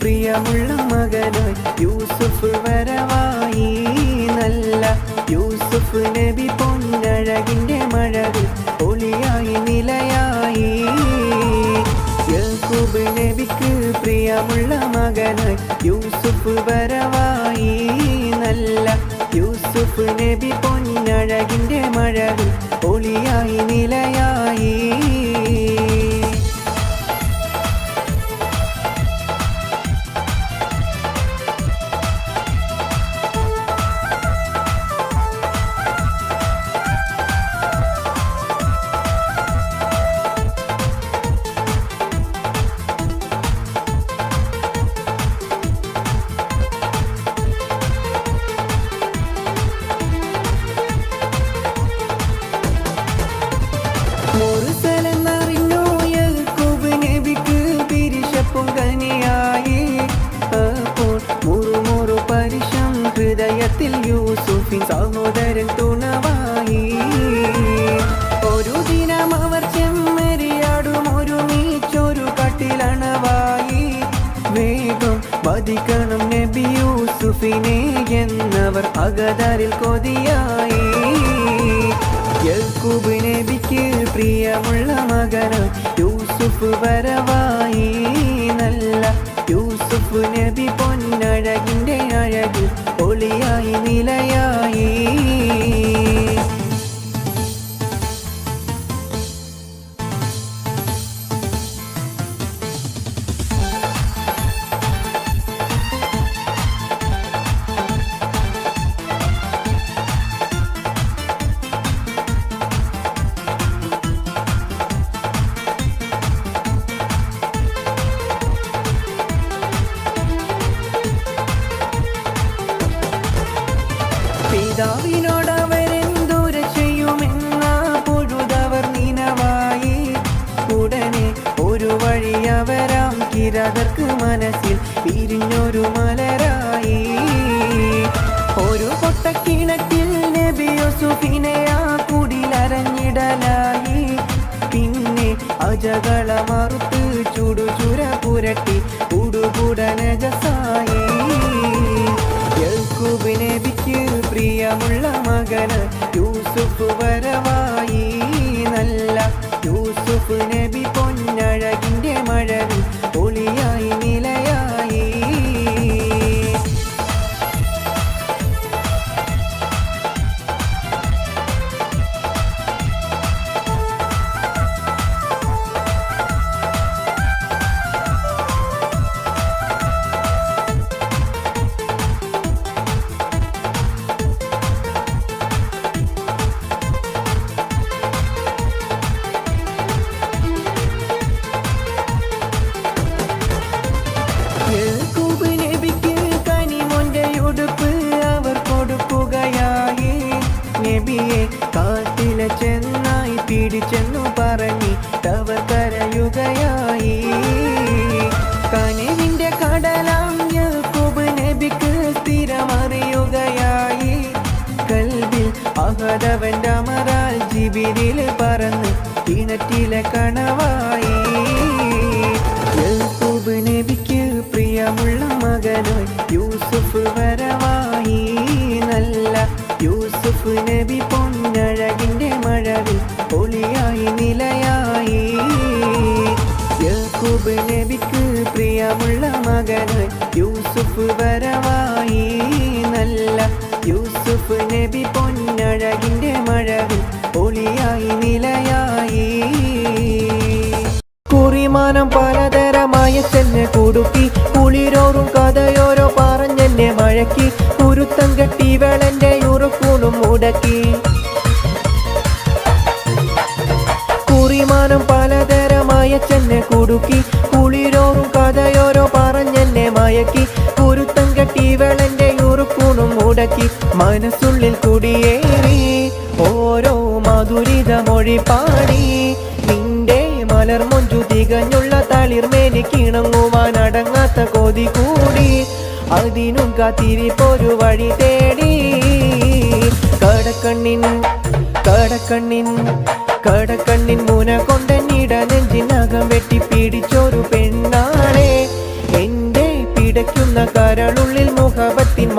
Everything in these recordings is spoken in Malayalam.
പ്രിയമുള്ള മകനായി യൂസുഫ് വരവായി. നല്ല യൂസുഫ് നബി പൊന്നഴകിൻ്റെ മഴവിൽ ഒളിയായി നിലയായി. യാക്കൂബ് നബിക്ക് പ്രിയമുള്ള മകനായി യൂസുഫ് വരവായി. നല്ല യൂസുഫ് നബി പൊന്നഴകിൻ്റെ മഴവിൽ ഒളിയായി നിലയായി. മുർസലെന്നറിഞ്ഞു യാക്കൂബ് നബിക്ക് പിരിശപ്പും കനിയായി. അപ്പോൾ മുറുമുറു പരിശം ഹൃദയത്തിൽ യൂസുഫിൻ സഹോദരൻ തുണവായി. ഒരു ദിനം അവർ ചെമ്മരിയാടും ഒരുമിച്ചൊരു കട്ടിലണവായി. വേഗം വധിക്കണം നബി യൂസുഫിനെ എന്നവർ അകതാരിൽ കൊതിയായി. യാക്കൂബ് നബിക്ക് പ്രിയമുള്ള മകനായി യൂസുഫ് വരവായി. നല്ല യൂസുഫ് നബി പൊന്നഴകിൻ്റെ അഴകിൽ ഒളിയായി നിലയായി. പിതാവിനോടവരെന്തുര ചെയ്യുമെന്ന പൊഴുതവർ നിനവായി. ഉടനെ ഒരു വഴി അവരാം കിരാതർക്ക് മനസ്സിൽ പിരിഞ്ഞൊരു മലരായി. ഒരു പൊട്ടക്കിണറ്റിൽ നബി യൂസുഫിനെ ആ കുടിലരഞ്ഞിടലായി. പിന്നെ അജകള മറുത്ത് ചുടുചുര പുരട്ടി ഉടുകുടനജസായി. യാക്കൂബ് നബിക്ക് പ്രിയമുള്ള മകനായി യൂസുഫ് വരവായി. നല്ല യൂസുഫ് നബി പൊന്നഴകിൻ്റെ മഴവിൽ ഒളിയായി നിലയായി. യാക്കൂബ് നബിക്ക് കനിമോന്റെ ഉടുപ്പ് അവർ കൊടുക്കുകയായി. നബിയെ കാട്ടിലെ ചെന്നായി പിടിച്ചെന്നു പറഞ്ഞ് അവർ കരയുകയായി. കനിവിന്റെ കടലാം യാക്കൂബ് നബിക്ക് സ്ഥിരമറിയുകയായി. കൽബിൽ അഹദവന്റെ അമറാൽ ജിബിരിൽ പറന്ന് കിണറ്റിലെ കണവായി. യാക്കൂബ് നബിക്ക് പ്രിയമുള്ള മകനായി യൂസുഫ് വരവായി. നല്ല യൂസുഫ് നബി പൊന്നഴകിൻ്റെ മഴവിൽ ഒളിയായി നിലയായി. യാക്കൂബ് നബിക്ക് പ്രിയമുള്ള മകനായി യൂസുഫ് വരവായി. നല്ല യൂസുഫ് നബി പൊന്നഴകിൻ്റെ മഴവിൽ ഒളിയായി നിലയായി. കുറിമാനം പലതരമായ ചെന്നെ കുടുക്കി കുളിരോറും കഥയോരോ പറഞ്ഞെന്നെ മഴക്കി. കുരുത്തം കെട്ടി വെളന്റെ ഉറക്കൂണും മുടക്കി. കുറിമാനം പലതരമായ ചെന്നെ കുടുക്കി കുളിരോറും കഥയോരോ പറഞ്ഞെന്നെ മയക്കി. കുരുത്തം കെട്ടി വെളന്റെ ഉറക്കൂണും മുടക്കി. മനസ്സുള്ളിൽ കുടിയേറി ഓരോ മധുരിത മൊഴി പാടി. നിന്റെ മലർമൊഞ്ചു തികഞ്ഞുള്ള തളിർമേനി കിണങ്ങുവാൻ അടങ്ങാത്ത കൊതി കൂടി. അതിനും കാത്തിരിപ്പൊരു വഴി തേടി. കടക്കണ്ണിൻ മുന കൊണ്ടെന്നിട നെഞ്ചിനകം വെട്ടി പിടിച്ചൊരു പെണ്ണാളെ. എന്റെ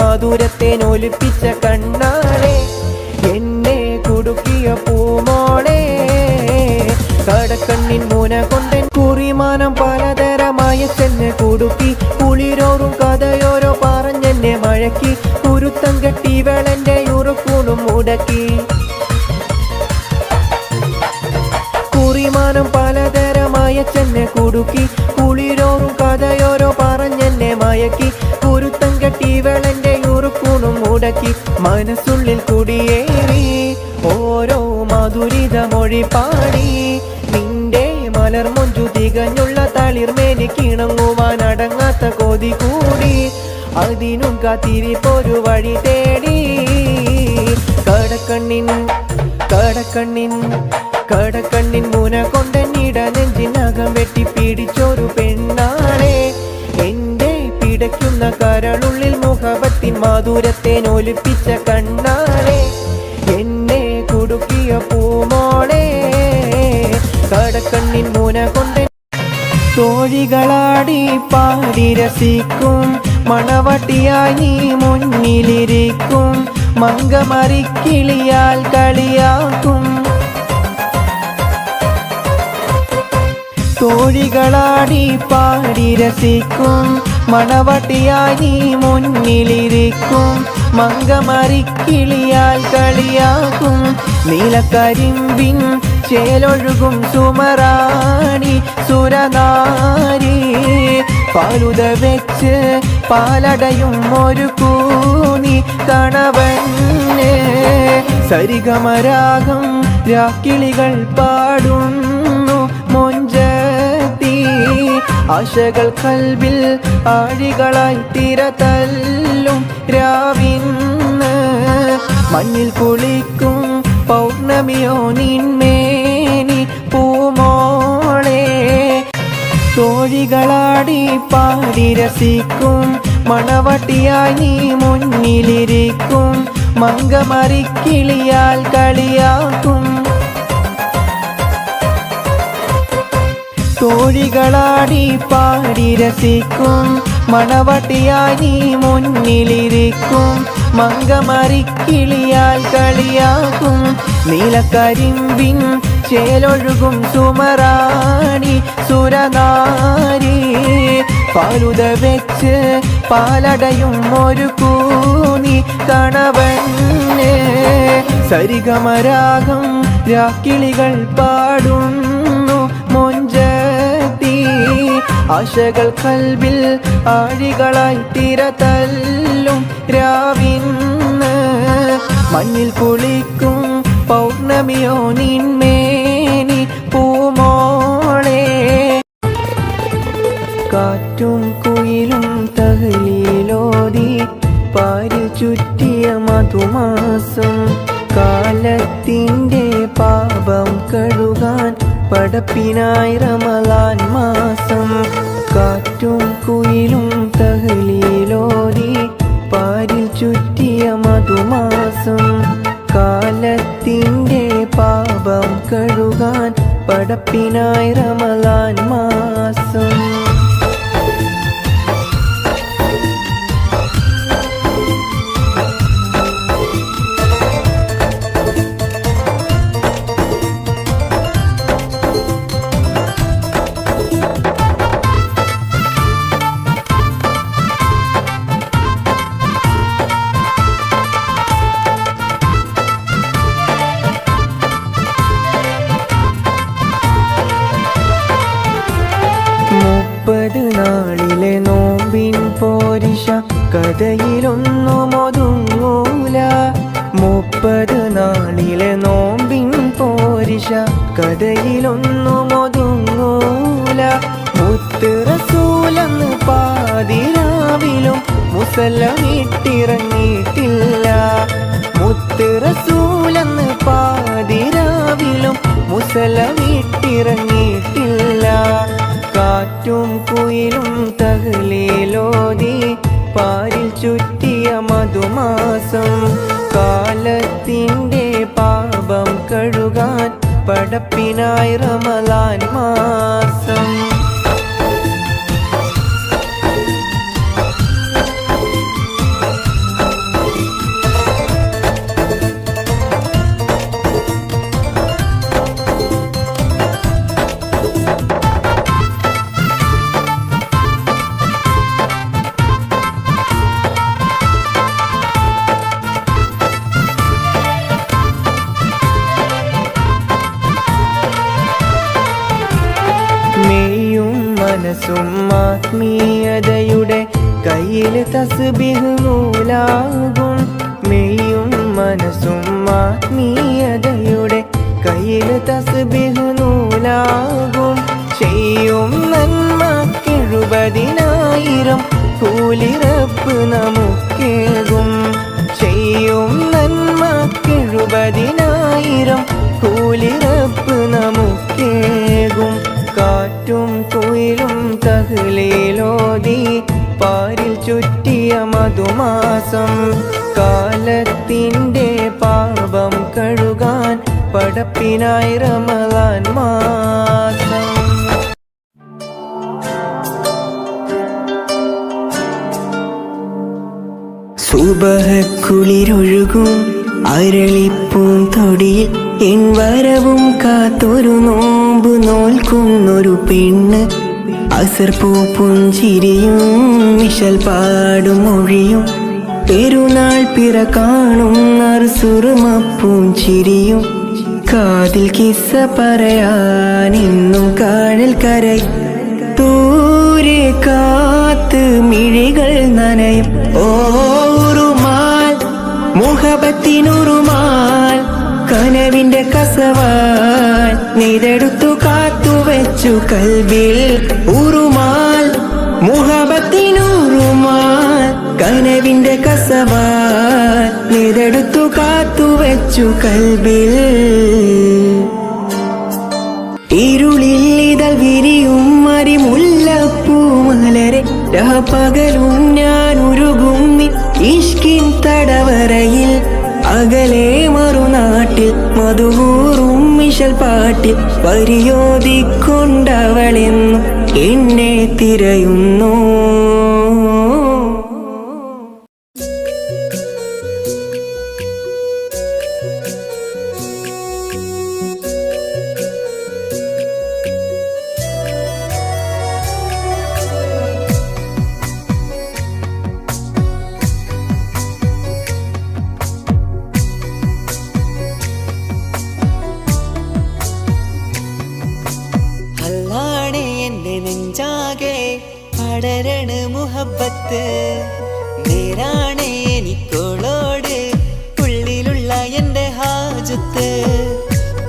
മധുരത്തെ ഒലിപ്പിച്ച കണ്ണാളെ എന്നെ കുടുക്കിയ പൂമോളെ കടക്കണ്ണിൻ മുന കൊണ്ടൻ കുറിമാനം പലതരമായ ചെന്നെ കുടുക്കി കുളിരോറും കഥയോരോ പറഞ്ഞെന്നെ മഴക്കി കുരുത്തം കെട്ടി വെളന്റെ ഉറുക്കൂണും മുടക്കി കുറിമാനം പലതരമായ ചെന്നെ കുടുക്കി കുളിരോറും കഥയോരോ പറഞ്ഞെന്നെ മയക്കി കുരുത്തം കെട്ടി വെളന്റെ ഉറുക്കൂണും മുടക്കി മനസ്സുള്ളിൽ കുടിയേറി ഓരോ മധുരിത മൊഴി പാടി നിന്റെ മലർമൊഞ്ചു തികഞ്ഞുള്ള തളിർമേനി കിണങ്ങുവാൻ അടങ്ങാത്ത കൊതി കൂടി അതിനും കാത്തിരിപ്പൊരു വഴി തേടി കടക്കണ്ണിൻ മുന കൊണ്ടെന്നിട നെഞ്ചിനകം വെട്ടി പിടിച്ചൊരു പെണ്ണാളെ എന്റെ പിടയ്ക്കുന്ന കരളുള്ളിൽ മുഖബത്തിൻ മധുരത്തെ ഒലിപ്പിച്ച കണ്ണാളെ എന്നെ കുടുക്കിയ പൂമോളെ കടക്കണ്ണിൻ മുന കൊണ്ട് തോഴികളാടി പാടി രസിക്കും മണവട്ടിയായി നീ മുന്നിലിരിക്കും മങ്കമറിക്കിളിയാൽ കളിയാക്കും തോഴികളാടി പാടി രസിക്കും മണവട്ടിയായി നീ മുന്നിലിരിക്കും മങ്കമറിക്കിളിയാൽ കളിയാക്കും നീലക്കരിമ്പിൻ ചേലൊഴുകും സുമറാണി സുരനാരി പാലുത വെച്ച് പാലടയും ഒരു കൂനി കണവന് സരിഗമരാഗം രാക്കിളികൾ പാടുന്നു മൊഞ്ചത്തി ആശകൾ കൽബിൽ ആഴികളായി തിരതല്ലും രാവിന്ന് മണ്ണിൽ കുളിക്കും പൗർണമിയോ നിന്മേനി പൂമോളെ തോഴികളാടി പാടി രസിക്കും മണവട്ടിയായി നീ മുന്നിലിരിക്കും മങ്കമറിക്കിളിയാൽ കളിയാക്കും തോഴികളാടി പാടി രസിക്കും മണവട്ടിയായി നീ മുന്നിലിരിക്കും മങ്കമറിക്കിളിയാൽ കളിയാക്കും നീലക്കരിമ്പിൻ ചേലൊഴുകും സുമറാണി സുരനാരി പാലുത വെച്ച് പാലടയും ഒരു കൂനി കണവന് സരിഗമരാഗം രാക്കിളികൾ പാടുന്നു മൊഞ്ചത്തി ആശകൾ കൽബിൽ ആഴികളായി തിരതല്ലും രാവിന്ന് മണ്ണിൽ കുളിക്കും പൗർണമിയോ നിന്മേനി പൂമോളെ കാറ്റും കുയിലും തഹ്ലീലോതി പാരി ചുറ്റിയ മധുമാസം കാലത്തിൻ്റെ പാപം കഴുകാൻ പടപ്പിനായി റമളാൻ മാസം കാറ്റും കുയിലും തഹ്ലീലോതി പാരിൽ ചുറ്റിയ മധുമാസം കാലത്തിൻ്റെ പാപം കഴുകാൻ പടപ്പിനായി റമളാൻ മാസം നാളിലെ നോമ്പിൻ പോരിശ കഥയിലൊന്നും ഒതുങ്ങൂല 30 നാളിലെ നോമ്പിൻ പോരിശ കഥയിലൊന്നും ഒതുങ്ങൂല മുത്ത് റസൂലെന്ന് പാതിരാവിലും മുസല്ലമിട്ടിറങ്ങിയിട്ടില്ല മുത്ത് റസൂലെന്ന് പാതിരാവിലും മുസല്ലമിട്ടിറങ്ങിയിട്ടില്ല കാറ്റും കുയിലും തഹ്ലീലോതി പാരിൽ ചുറ്റിയ മധുമാസം കാലത്തിൻ്റെ പാപം കഴുകാൻ പടപ്പിനായി റമളാൻ മാസം മനസ്സും ആത്മീയതയുടെ കയ്യിൽ തസ്ബീഹ് നൂലാകും. മെയ്യും മനസ്സും ആത്മീയതയുടെ കയ്യിൽ തസ്ബീഹ് നൂലാകും. ചെയ്യും നന്മക്കെഴുപതിനായിരം കൂലി റബ്ബ് നമുക്കേകും. ചെയ്യും നന്മക്കെഴുപതിനായിരം കൂലി റബ്ബ് നമുക്കേകും. കാറ്റും കുയിലും തഹ്ലീലോതി പാരിൽ ചുറ്റിയ മധുമാസം. കാലത്തിൻ്റെ പാപം കഴുകാൻ പടപ്പിനായി റമളാൻ മാസം. സുബഹക്കുളിരൊഴുകും അരളിപ്പൂന്തൊടിയിൽ എൻ വരവും കാത്തൊരു നോമ്പ് നോൽക്കുന്നൊരു പെണ്ണ്. അസർ പൂ പുഞ്ചിരിയും മിശൽ പാടും മൊഴിയും പെരുന്നാൾ പിറ കാണും നറുസുറുമപ്പൂം ചിരിയും. കാതിൽ കിസ്സ പറയാൻ ഇന്നും കാഴൽ കരൈ ദൂരെ കാത്ത് മിഴികൾ നനയും. ഓറുമാൽ മുഹബത്തിനുറുമാൽ കനവിന്റെ കസവാൽ നെയ്തെടുത്തു കാത്തുവെച്ചു കൽബിൽ. ഉറുമാൽ മുഹബത്തിനുറുമാൽ കനവിന്റെ കസവാൽ നെയ്തെടുത്തു കാത്തുവെച്ചു കൽബിൽ. ഇരുളിൽ ഇതൾ വിരിയും മരിമുല്ലപ്പൂമലരെ പകലും ഞാൻ ഉരുകും ഇഷ്കിൻ തടവറയിൽ. അകലെ മറുനാട്ടിൽ മധുകൂറും മിശൽ പാട്ടിൽ പരിയോധിക്കൊണ്ടവളെന്നും എന്നെ തിരയുന്നു. പടരണ മുഹബത്ത് നേരാണ് എനിക്കോളോട് ഉള്ളിലുള്ള എൻ്റെ ഹാജത്ത്.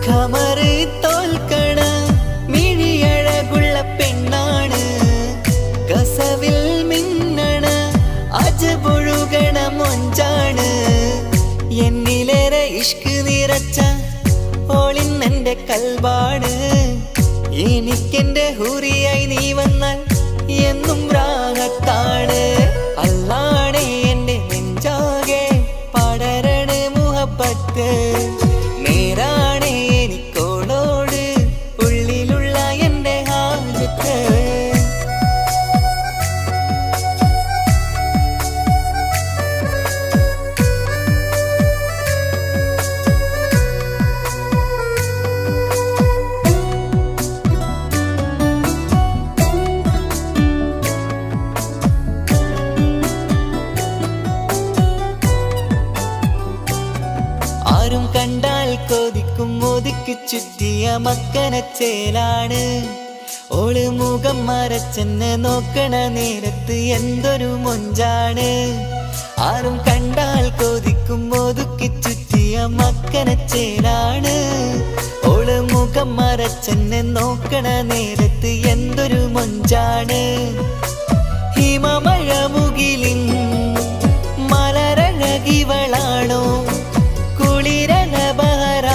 ഖമറ് തോൽക്കണ മിഴിയഴകുള്ള പെണ്ണാണ്, കസവിൽ മിന്നണ അജപൊഴുകണ മൊഞ്ചാണ്. എന്നിലേറെ ഇഷ്ക് നിറച്ച ഓളിന്നെൻ്റെ കൽബാണ്. എനിക്കെൻ്റെ ഹൂറിയായി നീ വന്നാൽ എന്നും രാഗത്താണ്. അല്ലാണേ എൻ്റെ നെഞ്ചാകെ പടരണ മുഹബത്ത് നേരാണേ എനിക്കോളോട് ഉള്ളിലുള്ള എൻ്റെ ഹാജത്ത്. ആരും കണ്ടാൽ കൊതിക്കും ഒതുക്കി ചുറ്റിയ മക്കനച്ചേലാണ്. ഓള് മുഖം മറച്ചെന്നെ നോക്കണ നേരത്ത് എന്തൊരു മൊഞ്ചാണ്. ആരും കണ്ടാൽ കൊതിക്കും ഒതുക്കി ചുറ്റിയ മക്കനച്ചേലാണ്. ഓള് മുഖം മറച്ചെന്നെ നോക്കണ നേരത്ത് എന്തൊരു മൊഞ്ചാണ്. ഹിമമഴ മുകിലിൻ മലരഴകിവളാണോ, കുളിരലബഹരായി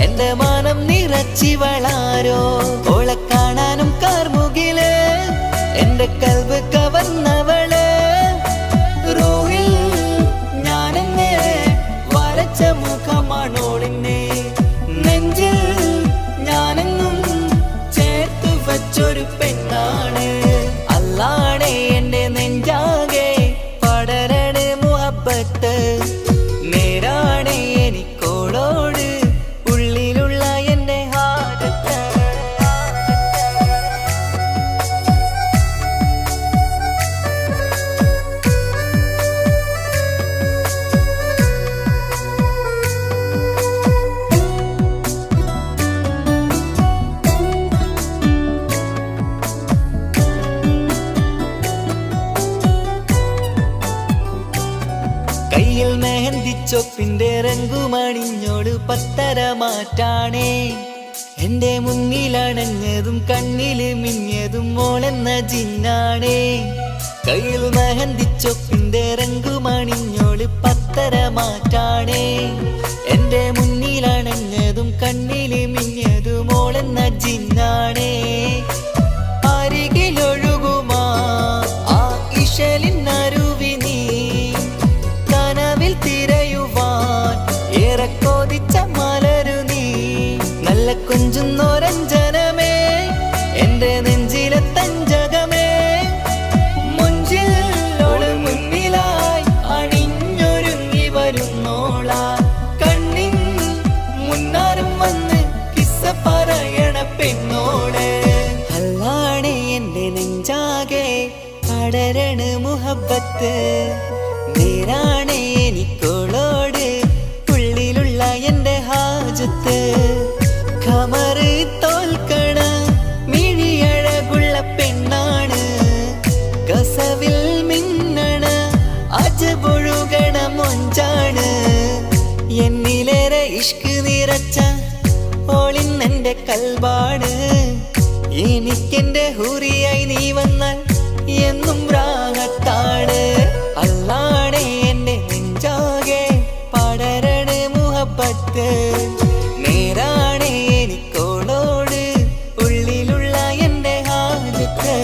എൻ്റെ മാനം നിറച്ചിവളാരോ. ഓളെ കാണാനും കാർമുകില് എൻ്റെ കൽബ് കവർന്നവള്. റൂഹിൽ ഞാനെന്നെ വരച്ച മുഖമാണോളിന്നെ, നെഞ്ചിൽ ഞാനെന്നും ചേർത്തു വച്ചൊരു പെണ്ണാണ്. അല്ലാണേ എൻ്റെ നെഞ്ചാകെ പടരണ മുഹബത്ത് നേരാണേ എനിക്കോളോട് ഉള്ളിലുള്ള എൻ്റെ ഹാജത്ത്. ചൊപ്പിന്റെ രംഗുമണിഞ്ഞോട് പത്തര മാറ്റാണേ എന്റെ മുന്നിലണഞ്ഞതും കണ്ണില് മിഞ്ഞതും മോളെന്ന ജിന്നാണേ കയ്യിൽ മെഹന്തിച്ചൊപ്പിന്റെ രംഗുമണിഞ്ഞോട് പത്തര മാറ്റാണേ എന്റെ മുന്നിലണഞ്ഞതും കണ്ണില് മിഞ്ഞതും മോളെന്ന ജിന്നാണേ അരികിലൊഴുകുമാ ആ ഇശലിനരുവി നീ കനവിൽ തിരയുവാൻ ഏറെ കൊതിച്ച മലരു നീ നല്ല കുഞ്ചുന്നോരഞ്ജനമേ എന്റെ നെഞ്ചിലെ തഞ്ചകമേ മുഞ്ചിലോട് മുന്നിലായി അണിഞ്ഞൊരുങ്ങി വരുന്നോള കണ്ണിൻ മുന്നാരും വന്ന് കിസ്സ പറയണ പെണ്ണോട് അല്ലാണേ എന്റെ നെഞ്ചാകെ പടരണ മുഹബത്ത് നേരാണേ എനിക്കോളോട് ഉള്ളിലുള്ള എന്റെ ഹാജത്ത് ഖമറ് തോൽക്കണ മിഴിയഴകുള്ള പെണ്ണാണ് കസവിൽ മിന്നണ അജപൊഴുകണ മൊഞ്ചാണ് എന്നിലേറെ ഇഷ്ക് നിറച്ച ഓളിന്നെന്റെ കൽബാണ് എനിക്കെന്റെ ഹൂറിയായി നീ വന്നാൽ എന്നും രാഗത്താണ് അല്ലാണേ എന്റെ നെഞ്ചാകെ പടരണ മുഹബത്ത് നേരാണേ എനിക്കോളോട് ഉള്ളിലുള്ള എന്റെ ഹാജത്ത്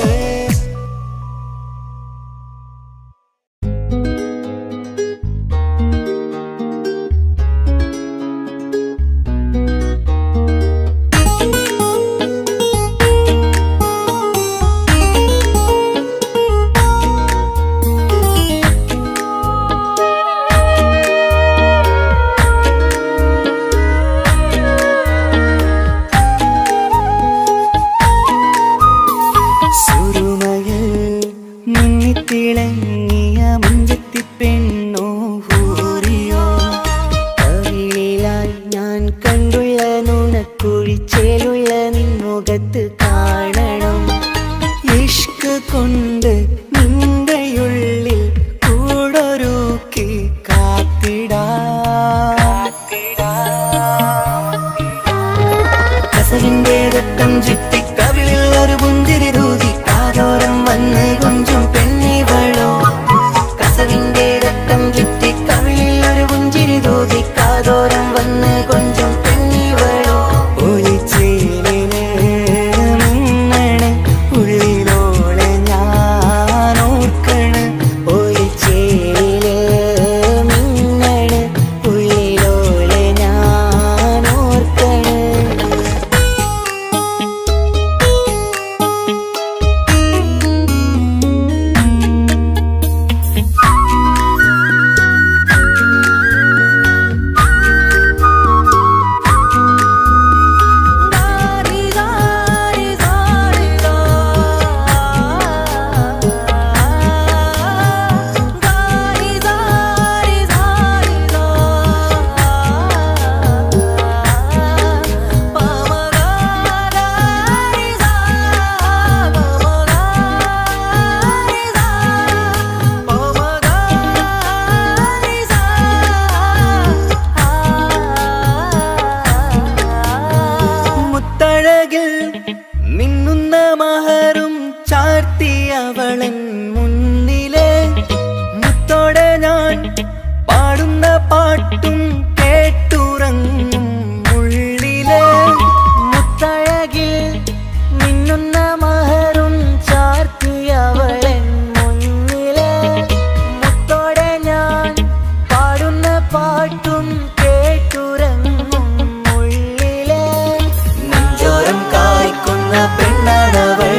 പെണ്ണാണവൾ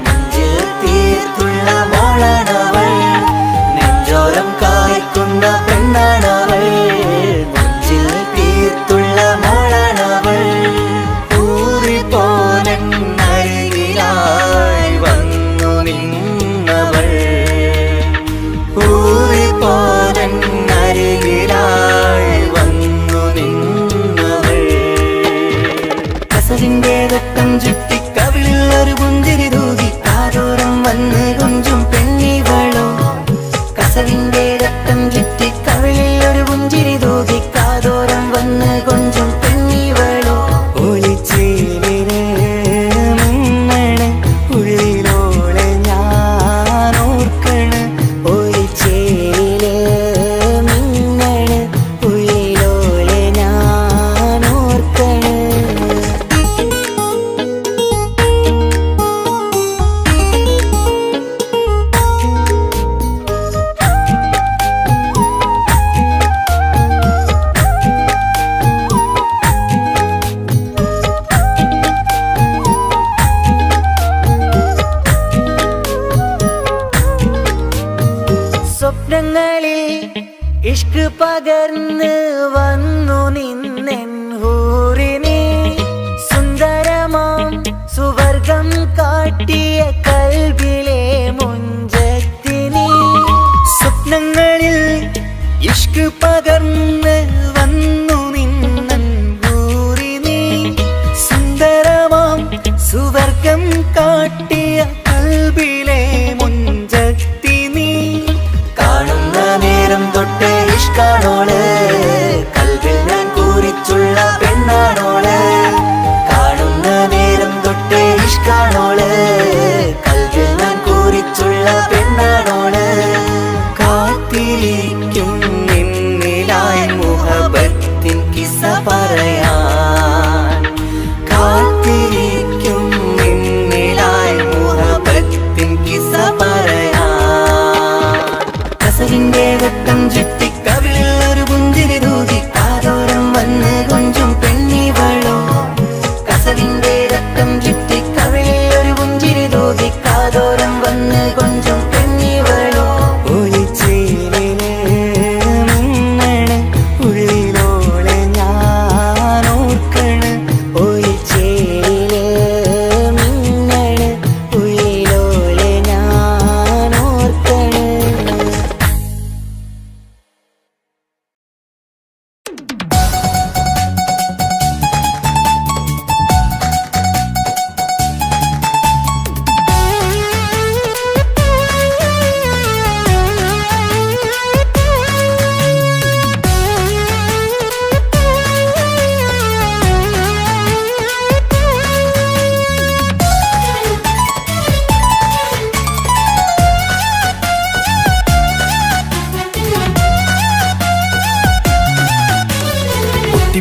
നെഞ്ചിൽ തീർത്തുള്ള സ്വപ്നങ്ങളിൽ ഇഷ്ക് പകർന്ന് വന്നു നിന്നെൻ ഹൂറിനെ സുന്ദരമാം സുവർഗം കാട്ടിയ കൽബിലെ മുഞ്ചത്തിനി സ്വപ്നങ്ങളിൽ ഇഷ്ക് പകർന്ന് വന്നു നിന്നെൻ ഹൂറിനെ സുന്ദരമാം സുവർഗം കാട്ടിയ കൽബിലെ മുഞ്ചത്തിനി കാണുന്ന നേരം തൊട്ട് ഇഷ്കാണോള് കൽബിൽ ഞാൻ കൂറിച്ചുള്ള പെണ്ണാണോള് കാണുന്ന നേരം തൊട്ട് ഇഷ്കാണോള് കൽബിൽ ഞാൻ കൂറിച്ചുള്ള പെണ്ണാണോള് കാത്തിരിക്കും നിന്നിലായി മുഹബത്തിൻ കിസ്സ പറയാൻ കാത്തിരിക്കും നിന്നിലായി മുഹബത്തിൻ കിസ്സ പറയാൻ കസവിന്റെ വെട്ടം ചുറ്റി കവിളിൽ ഒരു പുഞ്ചിരി തൂകി കാതോരം വന്ന് കൊഞ്ചും പെണ്ണിവളോ കസവിന്റെ രക്തം ചുറ്റി കവിളിൽ ഒരു പുഞ്ചിരി തൂകി കാതോരം വന്ന് കൊഞ്ചും പെണ്ണിവളോ ഒളിച്ചേലിന് മിന്നണ് ഉള്ളിലോളെ ഞാൻ ഓർക്കണ് ഒളിച്ചേലിന് മിന്നണ് ഉള്ളിലോളെ ഞാൻ ഓർക്കണ്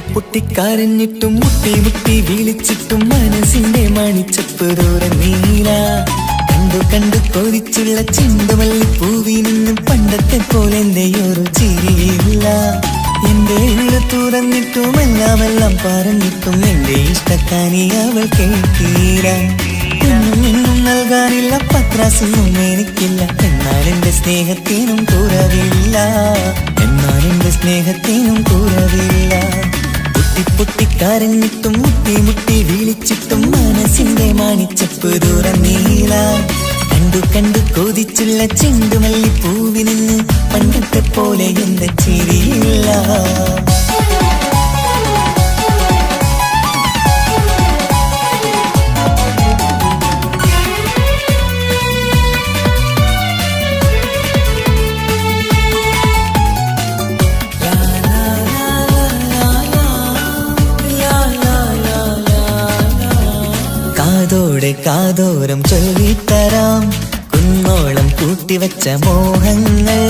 പൊട്ടിക്കരഞ്ഞിട്ടും മുട്ടി മുട്ടി വിളിച്ചിട്ടും മനസ്സിന്റെ മണിച്ചപ്പ് ദൂരം നീല കണ്ടു കണ്ടു കൊതിച്ചുള്ള ചെണ്ടുമല്ലി പൂവിനും പണ്ടത്തെ പോലെ എന്റെയൊരു ചിരിയില്ല എന്റെ ഉള്ളു തുറന്നിട്ടും എല്ലാം പറഞ്ഞിട്ടും എന്റെ ഇഷ്ടക്കാരി അവൾ കേൾക്കീര ഒന്നും നൽകാനില്ല പത്രാസൊന്നും എനിക്കില്ല എന്നാൽ എന്റെ സ്നേഹത്തിനും കുറവില്ല എന്നാൽ എന്റെ സ്നേഹത്തിനും കുറവില്ല പൊട്ടിക്കരഞ്ഞിട്ടും മുട്ടി മുട്ടി വിളിച്ചിട്ടും മനസ്സിന്റെ മാണിച്ചപ്പ് ദൂരം നീല കണ്ടു കണ്ടു കൊതിച്ചുള്ള ചെണ്ടുമല്ലി പൂവിന് പണ്ടത്തെ പോലെ എന്റെ ചിരിയില്ല കാതോടെ കാതോരം ചൊല്ലിത്തരാം കുന്നോളം കൂട്ടിവച്ച മോഹങ്ങൾ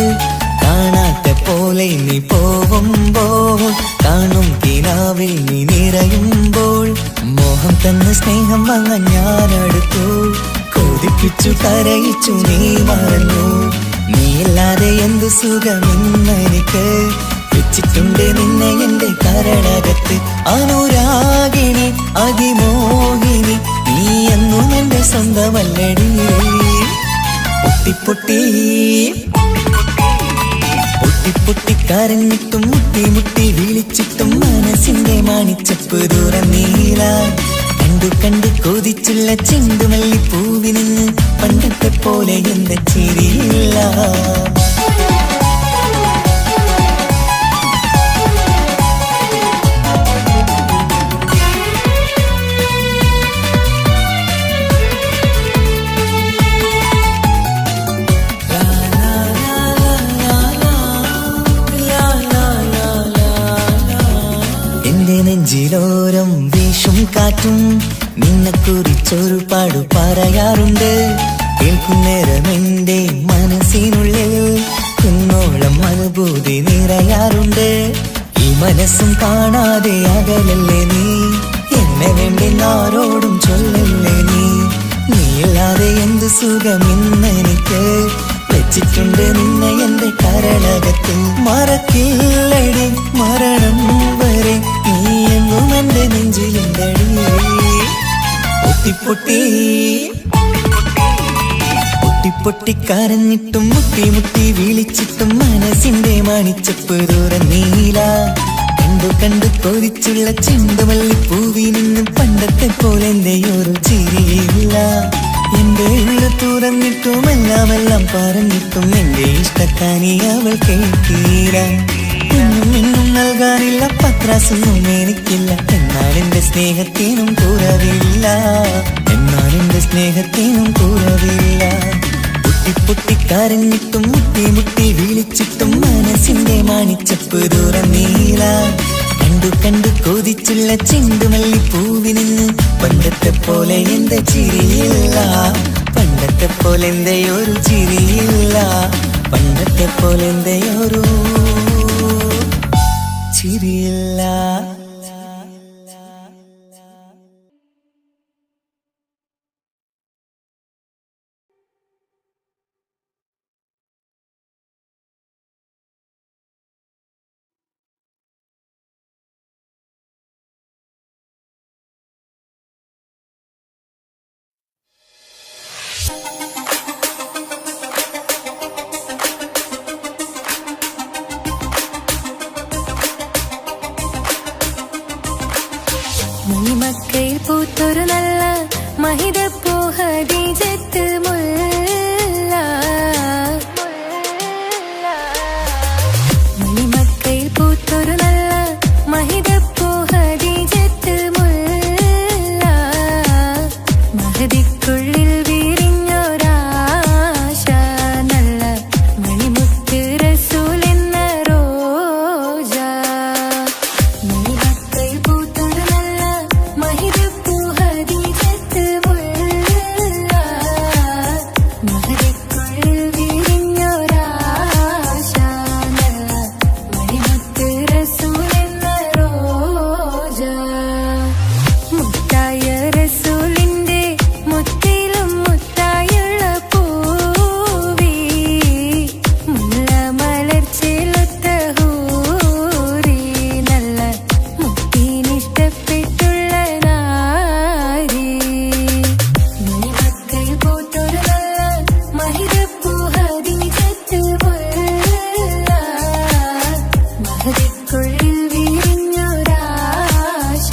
കാണാത്ത പോലെ നീ പോവുമ്പോൾ കാണും കിനാവിൽ നീ നിറയുമ്പോൾ മോഹം തന്ന സ്നേഹം വാങ്ങാൻ ഞാനടുത്തു കൊതിപ്പിച്ചു കരയിച്ചു നീ മറന്നു നീയില്ലാതെ എന്തു സുഖമെന്നെനിക്ക് വെച്ചിട്ടുണ്ട് നിന്നെ എന്റെ കരടകത്ത് അനുരാഗിണി അതിമോഹിനി നീ എന്നും എന്റെ സ്വന്തമല്ലടി പൊട്ടി പൊട്ടിക്കരഞ്ഞിട്ടും മുട്ടി മുട്ടി വിളിച്ചിട്ടും മനസ്സിന്റെ മാണിച്ചപ്പ് ദൂരം നീല കണ്ടു കണ്ടു കൊതിച്ചുള്ള ചെണ്ടുമല്ലി പൂവിന് പണ്ടത്തെ പോലെ എന്റെ ചിരിയില്ല നെഞ്ചിലോരം വീശും കാറ്റും നിന്നെക്കുറിച്ചൊരു പാടു പറയാറുണ്ട് കേൾക്കുന്നേരം എന്റെ മനസ്സിനുള്ളിൽ കുന്നോളം അനുഭൂതി നിറയാറുണ്ട് ഈ മനസ്സും കാണാതെ അകലല്ലേ നീ എന്നെ വേണ്ടി ആരോടും ചൊല്ലല്ലേ നീയില്ലാതെ എന്ത് സുഖമെന്നെനിക്ക് വെച്ചിട്ടുണ്ട് നിന്നെ എന്റെ കരളകത്ത് മറക്കില്ലടി മരണം വരെ നീ എന്നും എന്റെ നെഞ്ചിലുണ്ടടി പൊട്ടി പൊട്ടിക്കരഞ്ഞിട്ടും മുട്ടി മുട്ടി വിളിച്ചിട്ടും മനസ്സിന്റെ മാണിച്ചപ്പ് തുറന്നീല. കണ്ടു കണ്ടു കൊതിച്ചുള്ള ചെണ്ടുമല്ലിപ്പൂവിനിന്നും പണ്ടത്തെ പോലെ എന്റെയൊരു ചിരിയില്ല. എന്റെ ഉള്ളു തുറന്നിട്ടും എല്ലാം പറഞ്ഞിട്ടും എന്റെ ഇഷ്ടക്കാനി അവൾ കേൾക്കീര. ഇന്നും നൽകാനില്ല പത്രാസൊന്നും എനിക്കില്ല. എന്നാൽ എന്റെ സ്നേഹത്തിനും കുറവില്ല. പൊട്ടിക്കരഞ്ഞിട്ടും മുട്ടി മുട്ടി വിളിച്ചിട്ടും മനസ്സിന്റെ മാണിച്ചപ്പ് തുറന്നീല. കണ്ടു കണ്ടു കൊതിച്ചുള്ള ചെണ്ടുമല്ലിപ്പൂവിനിന്ന് പണ്ടത്തെ പോലെ എന്റെ ചിരിയില്ല. പണ്ടത്തെ പോലെ എന്റെയൊരു ചിരിയില്ല. പണ്ടത്തെ പോലെ എന്റെയൊരു ചിരിയില്ല. മണിമക്കയിൽ പൂത്തൊരു നല്ല മഹിതപ്പൂ ഹദീജത്ത് മുല്ല. മണിമക്കയിൽ പൂത്തൊരു നല്ല മഹിതപ്പൂ ഹദീജത്ത് മുല്ല. മഹദിക്കുള്ളിൽ വിരിഞ്ഞൊരാശ നല്ല മണിമുത്ത് റസൂൽ എന്ന റോജ. മണിമക്കയിൽ പൂത്തൊരു നല്ല മഹിതപ്പൂ ഹദീജത്ത് മുല്ല. മഹദിക്കുള്ളിൽ വിരിഞ്ഞൊരാശ നല്ല മണിമുത്ത് റസൂൽ എന്ന റോജ. മുത്തായ റസൂലിന്റെ മുത്തിലും മുത്തായുള്ള പൂവി. മുല്ല മലർച്ചയിലൊത്ത ഹൂറി നല്ല മുത്തിനിഷ്ടപ്പെട്ടുള്ള നാരി. മണിമക്കയിൽ പൂത്തൊരു നല്ല മഹിതപ്പൂ ഹദീജത്ത് മുല്ല. മഹദിക്കുള്ളിൽ വിരിഞ്ഞൊരാശ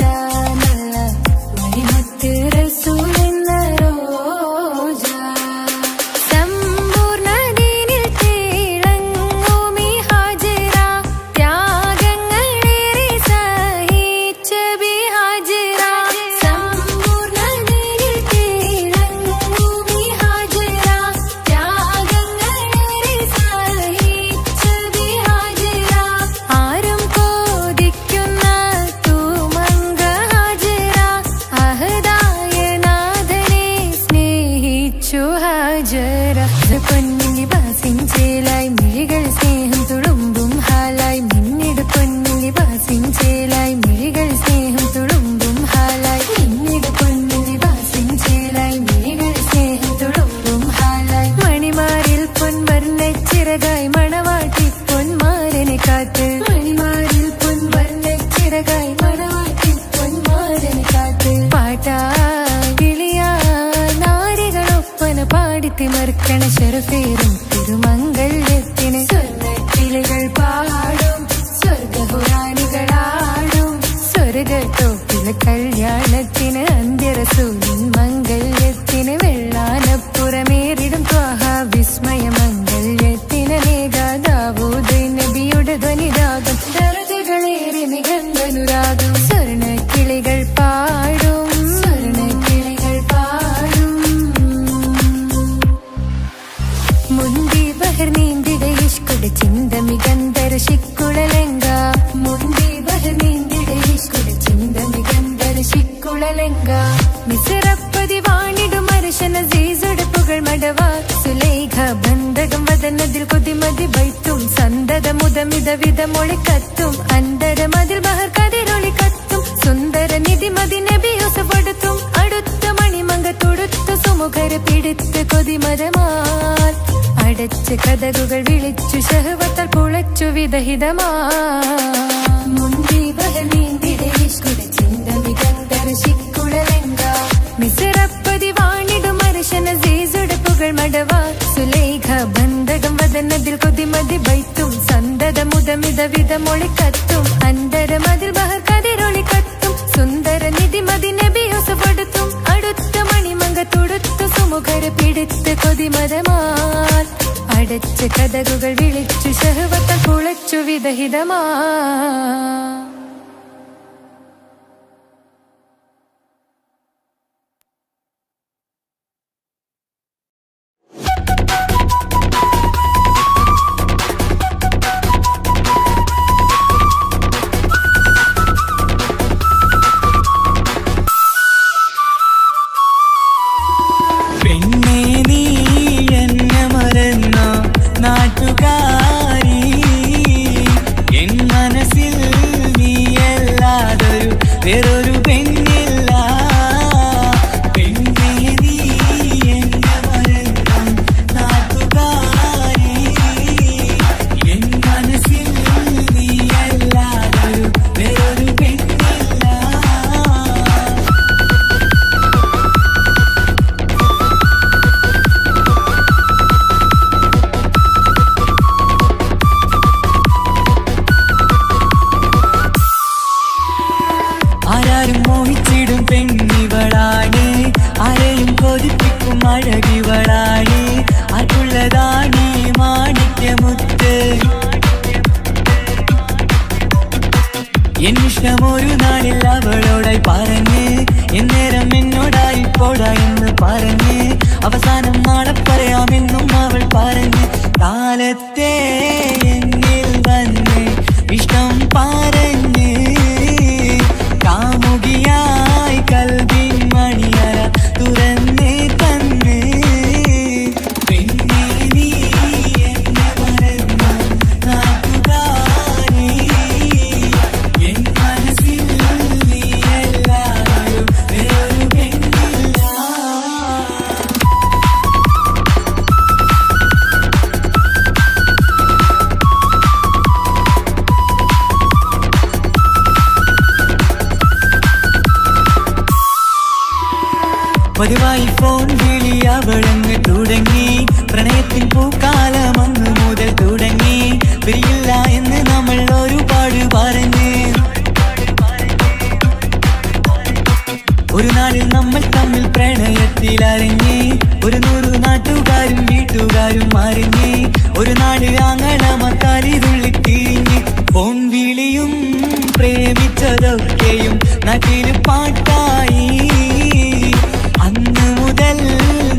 നല്ല മണിമുത്ത് റസൂൽ എന്ന റോജ. സമ്പൂർണ്ണദീനിൽ തിളങ്ങുമീ ഹാജറ. ത്യാഗങ്ങളേറെ സഹിച്ച ബിഹാജറ. സമ്പൂർണ്ണദീനിൽ തിളങ്ങുമീ ഹാജറ. ത്യാഗങ്ങളേറെ സഹിച്ച ബിഹാജറ. ആരും കോതിക്കുന്ന തൂമങ്ക ഹാജറ. അഹദായ നാഥനെ സ്നേഹിച്ചു ഹാജറ. പൊന്നിലി ബാസിഞ്ചേലായി മിഴികൾ സ്നേഹം തുളുമ്പും ഹാലായി. മിന്നിട് പൊന്നിലി ബാസിഞ്ചേലായി മിഴികൾ സ്നേഹം തുളുമ്പും ഹാലായി. മിന്നിട് പൊന്നിലി ബാസിഞ്ചേലായി മിഴികൾ സ്നേഹം തുളുമ്പും ഹാലായി. മണിമാരിൽ പൊൻവർണ്ണച്ചിറകായി മണവാട്ടി പൊന്മാരനെ കാത്ത്. മണിമാരിൽ പൊൻവർണ്ണച്ചിറകായി മണവാട്ടി പൊന്മാരനെ കാത്ത്. പാട്ടായി വിളിയാ നാരികളൊപ്പന പാടിത്തിമർക്കണ ശരഫേറും തിരുമംഗല്യത്തിന്. സ്വർണ്ണക്കിളികൾ പാടും സ്വർഗപുരാണികളാടും സ്വർഗത്തോപ്പിലെ കല്യാണത്തിന്. അന്ത്യറസൂലിൻ മംഗല്യത്തിന്. വെള്ളാനപ്പുറമേറിടും ത്വാഹ വിസ്മയ മംഗല്യത്തിന്. നേകാദാവൂദ് നബിയുടെ ധ്വനിരാഗം ദർജകളേറെ നിഗന്ധനുരാഗം. സ്വർണ്ണക്കിളികൾ പാടും സ്വർണ്ണക്കിളികൾ പാടും. മുന്തി ബഹർ നീന്തിട ഇഷ്കുടെ ചിന്ത മികന്ധര ശിക്കുളലങ്ക. മുന്തി ബഹർ നീന്തിട ഇഷ്കുടെ ചിന്ത മികന്ധര ശിക്കുളലങ്ക. മിസറപ്പതി വാണിടും അർശന സീസുടെ പുകൾ മടവ. സുലൈഖ ബന്ധകം വദനതിൽ കൊതിമതി ബൈത്തും. സന്തത മുതമിത വിധമൊളി കത്തും. അന്തരമതിൽ ബഹർ കതിരൊളി കത്തും. സുന്ദര നിധിമതി നബി യൂസഫെടുത്തും. അടുത്ത മണിമങ്ക തൊടുത്ത സുമുഖര പിടിത്ത് കൊതിമരമാൽ. അടച്ച് കഥകുകൾ വിളിച്ചു ശഹവത്താൽ പുളച്ചു വിദഹിതമാ. മുന്തി ബഹർ നീന്തിട ഇഷ്കുടെ ചിന്ത മികന്ധര ശിക്കുളലങ്ക. മിസറപ്പതി വാണിടും അർശന സീസുടെ പുകൾ കഥകുകൾ മടവാ സുലേഖ ബന്ധകം വദനതിൽ കൊതിമതി ബൈത്തും സന്തത മുതമിത വിധമൊളി കത്തും അന്തരമതിൽ ബഹർ കതിരൊളി കത്തും സുന്ദര നിധിമതി നബി യൂസഫെടുത്തും അടുത്ത മണിമങ്ക തുടുത്തു സുമുഖര് പിടിത്ത് കൊതിമതമാൽ അടച്ച കഥകുകൾ വിളിച്ചു ശഹവത്ത കുളച്ചു വിദഹിതമാ അഴകിവളാണ് അതുള്ളതാണ് മാണിക്യമുത്ത് എന്നിഷ്ടമൊരു നാളിൽ അവളോടായി പറഞ്ഞ് എന്നേരം എന്നോടായി പോടാ എന്ന് പറഞ്ഞ് അവസാനം നാളെ പറയാമെന്നും അവൾ പറഞ്ഞ് കാലത്തെ എന്നിൽ വന്ന് ഇഷ്ടം പറഞ്ഞ് കാമുകിയായി കൽവിൻ മണിയറ തുറന്ന് തന്ന് പിന്നെ നീ എന്നെ മറന്നു നാട്ടുകാരി എൻ മനസ്സിൽ നീ എല്ലാവരും വേറൊരു പെണ്ണില്ല. പതിവായി ഫോൺ വിളി അവളങ്ങ് തുടങ്ങി പ്രണയത്തിൻ പൂക്കാലം അന്ന് മുതൽ തുടങ്ങി പിരിയില്ല എന്ന് നമ്മൾ ഒരുപാട് പറഞ്ഞ് ഒരു നാളിൽ നമ്മൾ തമ്മിൽ പ്രണയത്തിൽ അറിഞ്ഞ് 100 നാട്ടുകാരും വീട്ടുകാരും അറിഞ്ഞ് ഒരു നാട് ആങ്ങളമക്കാലിരുള്ളി തിരിഞ്ഞ് ഫോൺ വിളിയും പ്രേമിച്ചതൊക്കെയും നാട്ടിൽ പാട്ടായി അന്ന് മുതൽ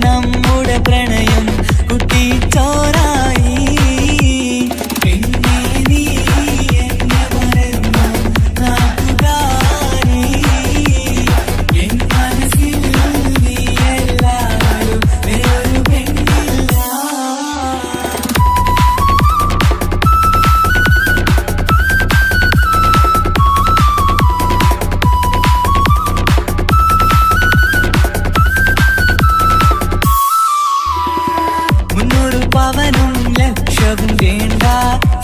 നമ്മുടെ പ്രണയം കുട്ടിച്ചോറായി പിന്നെ നീ എന്നെ മറന്നു നാട്ടുകാരി എൻ മനസ്സിൽ നീ എല്ലാവരും വേറൊരു പെണ്ണില്ല. പവനും ലക്ഷവും വേണ്ട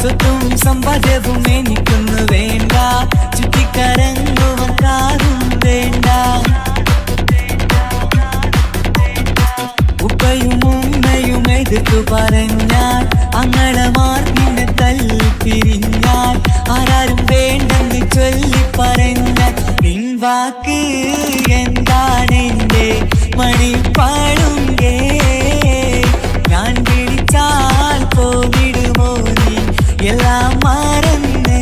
സ്വത്തും സമ്പാദ്യവും എനിക്കൊന്നു വേണ്ട ചുറ്റിക്കറങ്ങുവാൻ കാറും വേണ്ട ഉപ്പയും ഉമ്മയും എതിർത്തു പറഞ്ഞാൽ അങ്ങളമാർ നിന്നെ തല്ലിപ്പിരിഞ്ഞാൽ ആരാരും വേണ്ടെന്ന് ചൊല്ലി പറഞ്ഞാൽ നിൻ വാക്ക് എന്താണെന്റെ മണിപ്പാടുങ്കേ ഞാൻ വിളിച്ചാൽ പോവിടുമോ നീ എല്ലാം മറന്ന്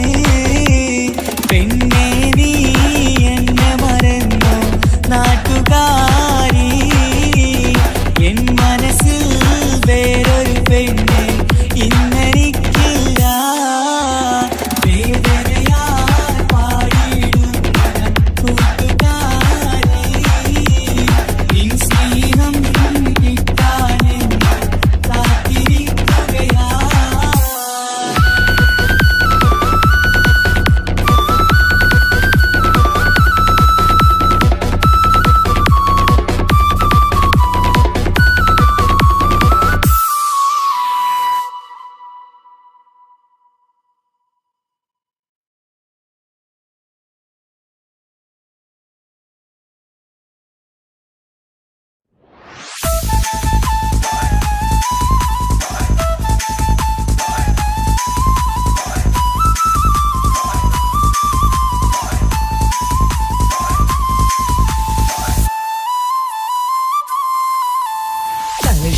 പിന്നെ നീ എന്നെ മറന്നു നാട്ടുകാരി എൻ മനസ്സിൽ വേറൊരു പെണ്ണ് ഇന്നെനിക്കില്ല വേദനയാൽ പാടിയിടുന്ന കൂട്ടുകാരി നിൻ സ്നേഹം കിട്ടാനെന്ന് കാത്തിരിക്കുകയാ.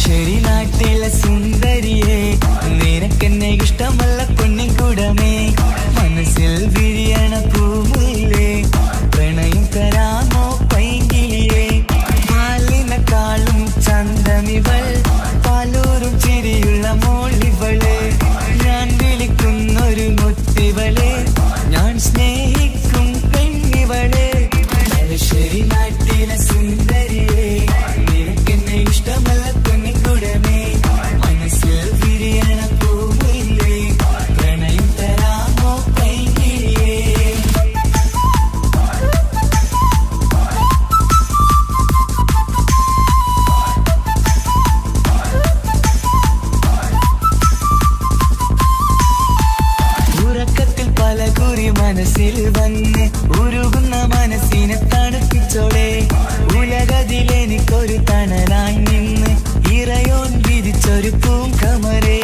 തലശ്ശേരി നാട്ടിലെ സുന്ദരിയെ നിനക്കെന്നെ ഇഷ്ടമല്ല പൊന്നിൻകുടമേ മനസ്സിൽ വിരിയണ പൂമുല്ലേ പ്രണയം തരാമോ പൈങ്കിളിയെ പാലിനെക്കാളും ചന്തമിവൾ പാലൂരും ചിരിയുള്ള മോളിവളെ ഞാൻ വിളിക്കുന്നൊരു മുത്തിവളെ ഞാൻ സ്നേഹിക്കും പെണ്ണിവളെ തലശ്ശേരി നാട്ടിലെ സുന്ദരിയെ നിനക്കെന്നെ ഇഷ്ടമല്ല പൊന്നിൻകുടമേ മനസ്സിൽ വിരിയണ പൂമുല്ലേ പ്രണയം തരാമോ പൈങ്കിളിയെ ഉറക്കത്തിൽ പല കുറി മനസ്സിൽ വന്ന് ഉരുകുന്ന മനസ്സിനെ തണുപ്പിച്ചോടെ ഉലകതിലെനിക്കൊരു തണലായി നിന്ന് ഇറയോൻ വിധിച്ചൊരു പൂങ്കമരേ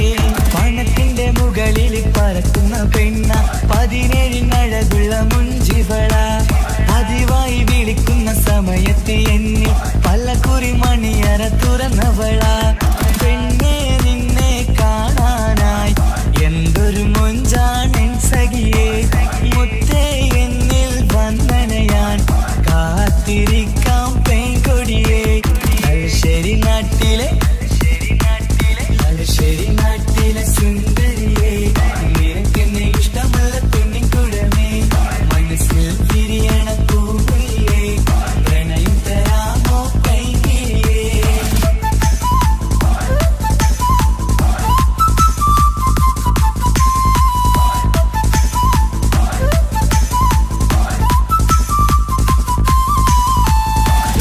പണത്തിന്റെ മുകളിൽ പറക്കുന്ന പെണ്ണ 17 മുഞ്ചിവള പതിവായി വിളിക്കുന്ന സമയത്ത് എന്നിൽ പല കുറി മണിയറ തുറന്നവള പെണ്ണെ നിന്നെ കാണാനായി എന്തൊരു മൊഞ്ചാണെൻ സഖിയേ മുത്തേ എന്നിൽ വന്ദനയാൻ കാത്തിരിക്കാം പെൺകൊടിയേ തലശ്ശേരി നാട്ടിലെ സുന്ദരിയേ നിനക്കെന്നെ ഇഷ്ടമല്ല പൊന്നിൻകുടമേ മനസ്സിൽ വിരിയണ പൂമുല്ലേ പ്രണയം തരാമോ പൈങ്കിളിയേ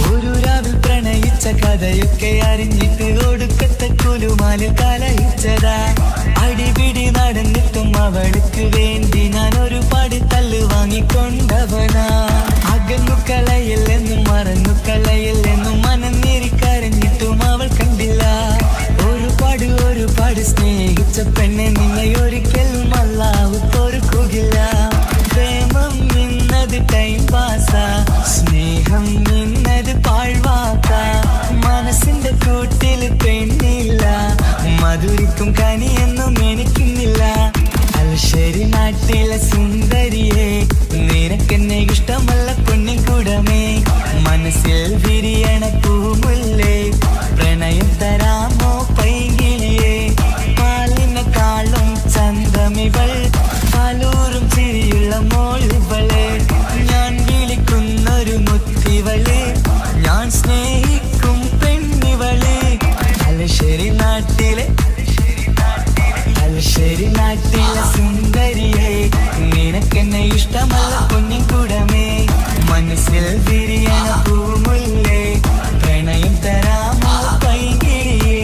ഒരു രാവിൽ പ്രണയിച്ച കഥയൊക്കെ അറിഞ്ഞിട്ട് ഒടുക്കത്തെ കുലുമാല് കലയിച്ചതാ അടിപിടി നടന്നിട്ടും അവൾക്ക് വേണ്ടി ഞാൻ ഒരുപാട് തല്ല് വാങ്ങിക്കൊണ്ടവനാ അകന്നു കളയില്ലെന്നും മറന്നു കളയില്ലെന്നും മനന്നേറിക്കരഞ്ഞിട്ടും അവൾ കണ്ടില്ല ഒരുപാട് സ്നേഹിച്ച പെണ്ണെ നിന്നെ ഒരിക്കലും അല്ലാഹു പൊറുക്കുകയില്ല പ്രേമം നിന്നത് ടൈം പാസാ സ്നേഹം നിന്നത് പാഴ്വാക്ക മനസ്സിന്റെ കൂട്ടില് പെണ്ണില്ല മധുരിക്കും കനിയൊന്നും എനിക്കുന്നില്ല തലശ്ശേരി നാട്ടിലെ സുന്ദരിയെ നിനക്കെന്നെ ഇഷ്ടമല്ല പൊന്നിൻകുടമേ മനസ്സിൽ വിരിയണ പൂമുല്ലേ പ്രണയം തരാമോ പൈങ്കിളിയെ പാലിനെക്കാളും ചന്തമിവൾ പാലൂരും ചിരിയുള്ള മോളിവളെ ഞാൻ വിളിക്കുന്നൊരു മുത്തിവളെ ഞാൻ സ്നേഹിക്കും പെണ്ണിവളെ തലശ്ശേരി നാട്ടിലെ സുന്ദരിയെ നിനക്കെന്നെ ഇഷ്ടമല്ല പൊന്നിൻകുടമേ മനസ്സിൽ വിരിയണ പൂമുല്ലേ പ്രണയം തരാമോ പൈങ്കിളിയേ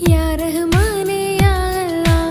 या रहमाने या अल्लाह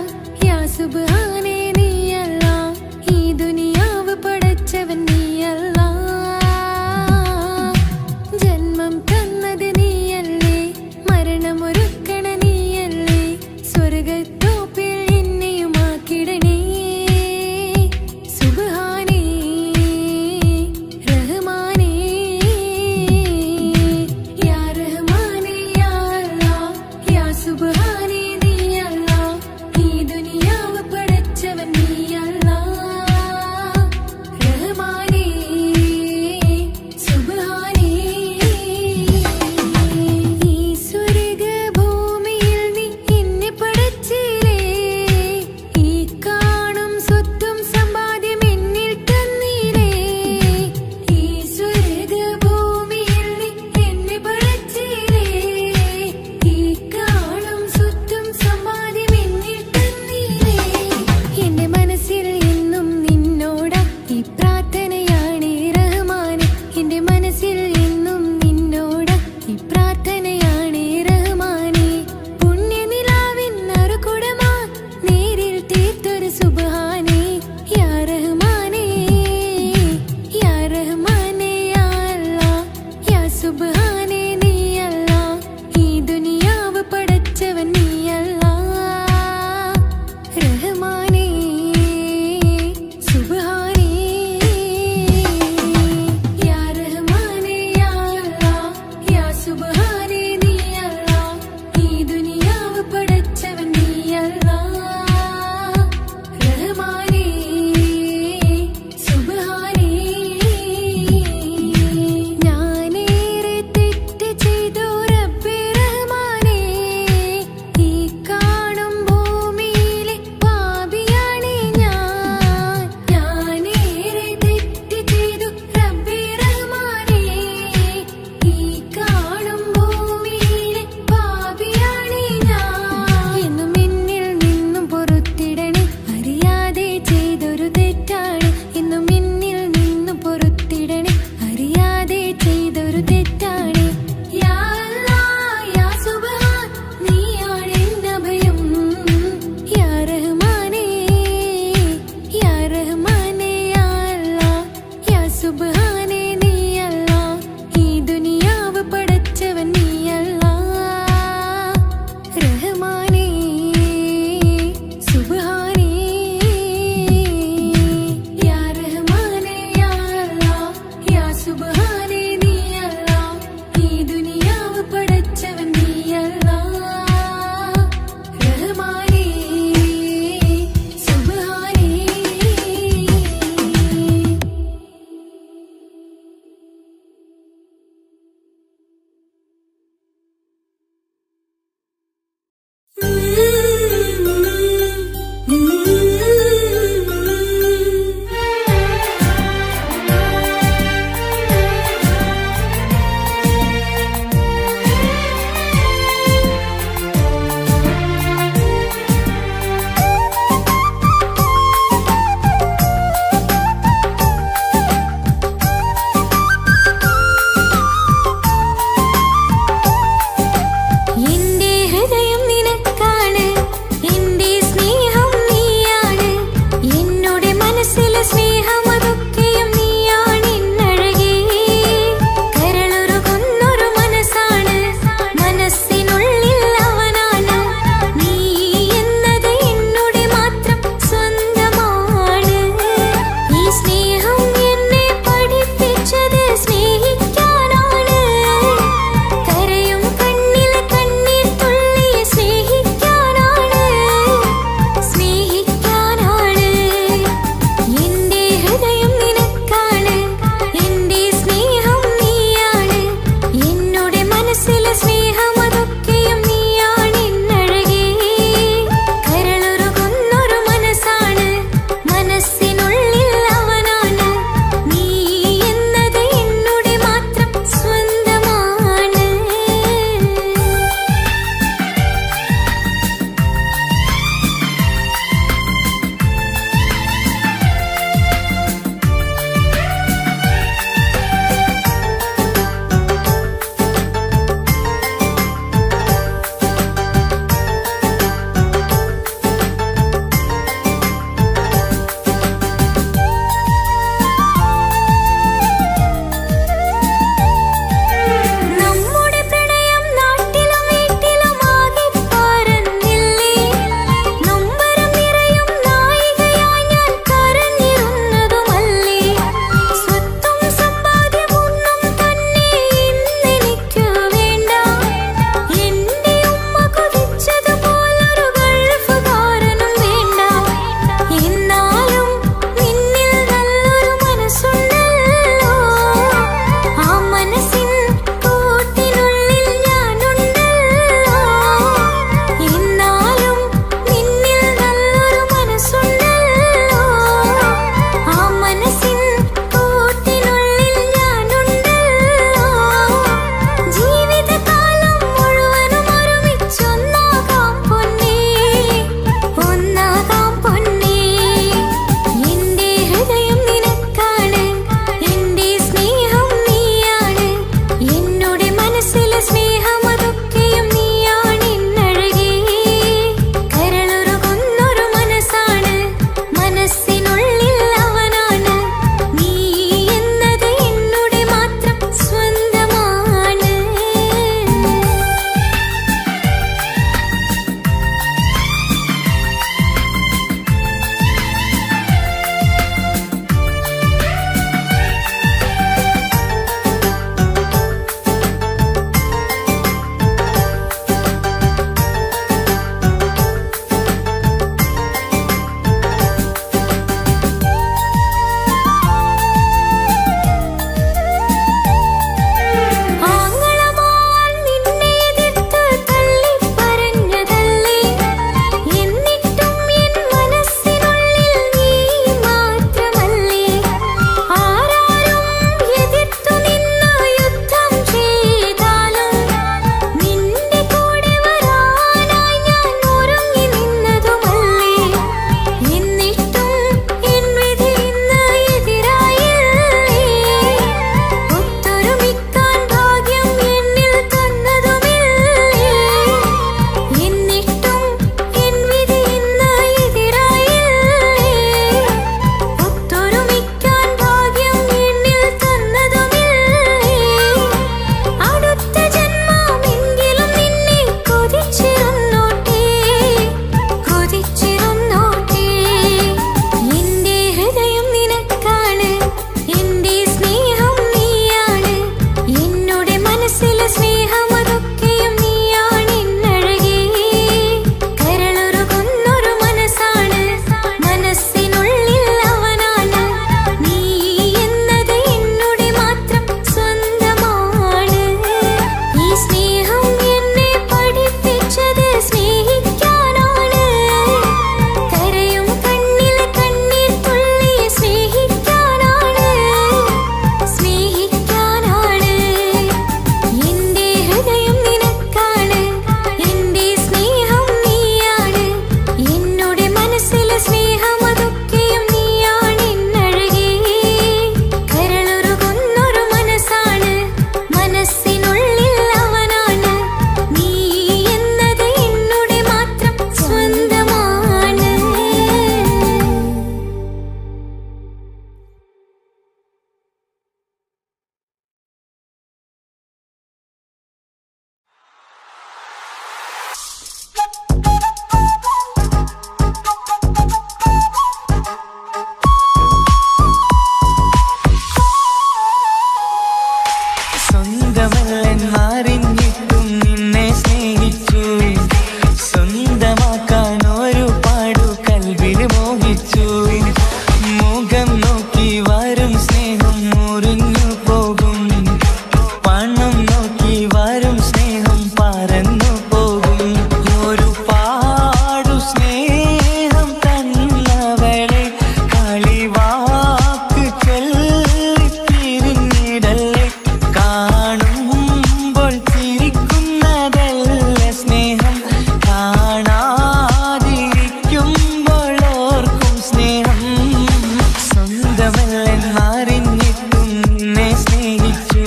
സ്വന്തമല്ലെന്നറിഞ്ഞിട്ടും നിന്നെ സ്നേഹിച്ചു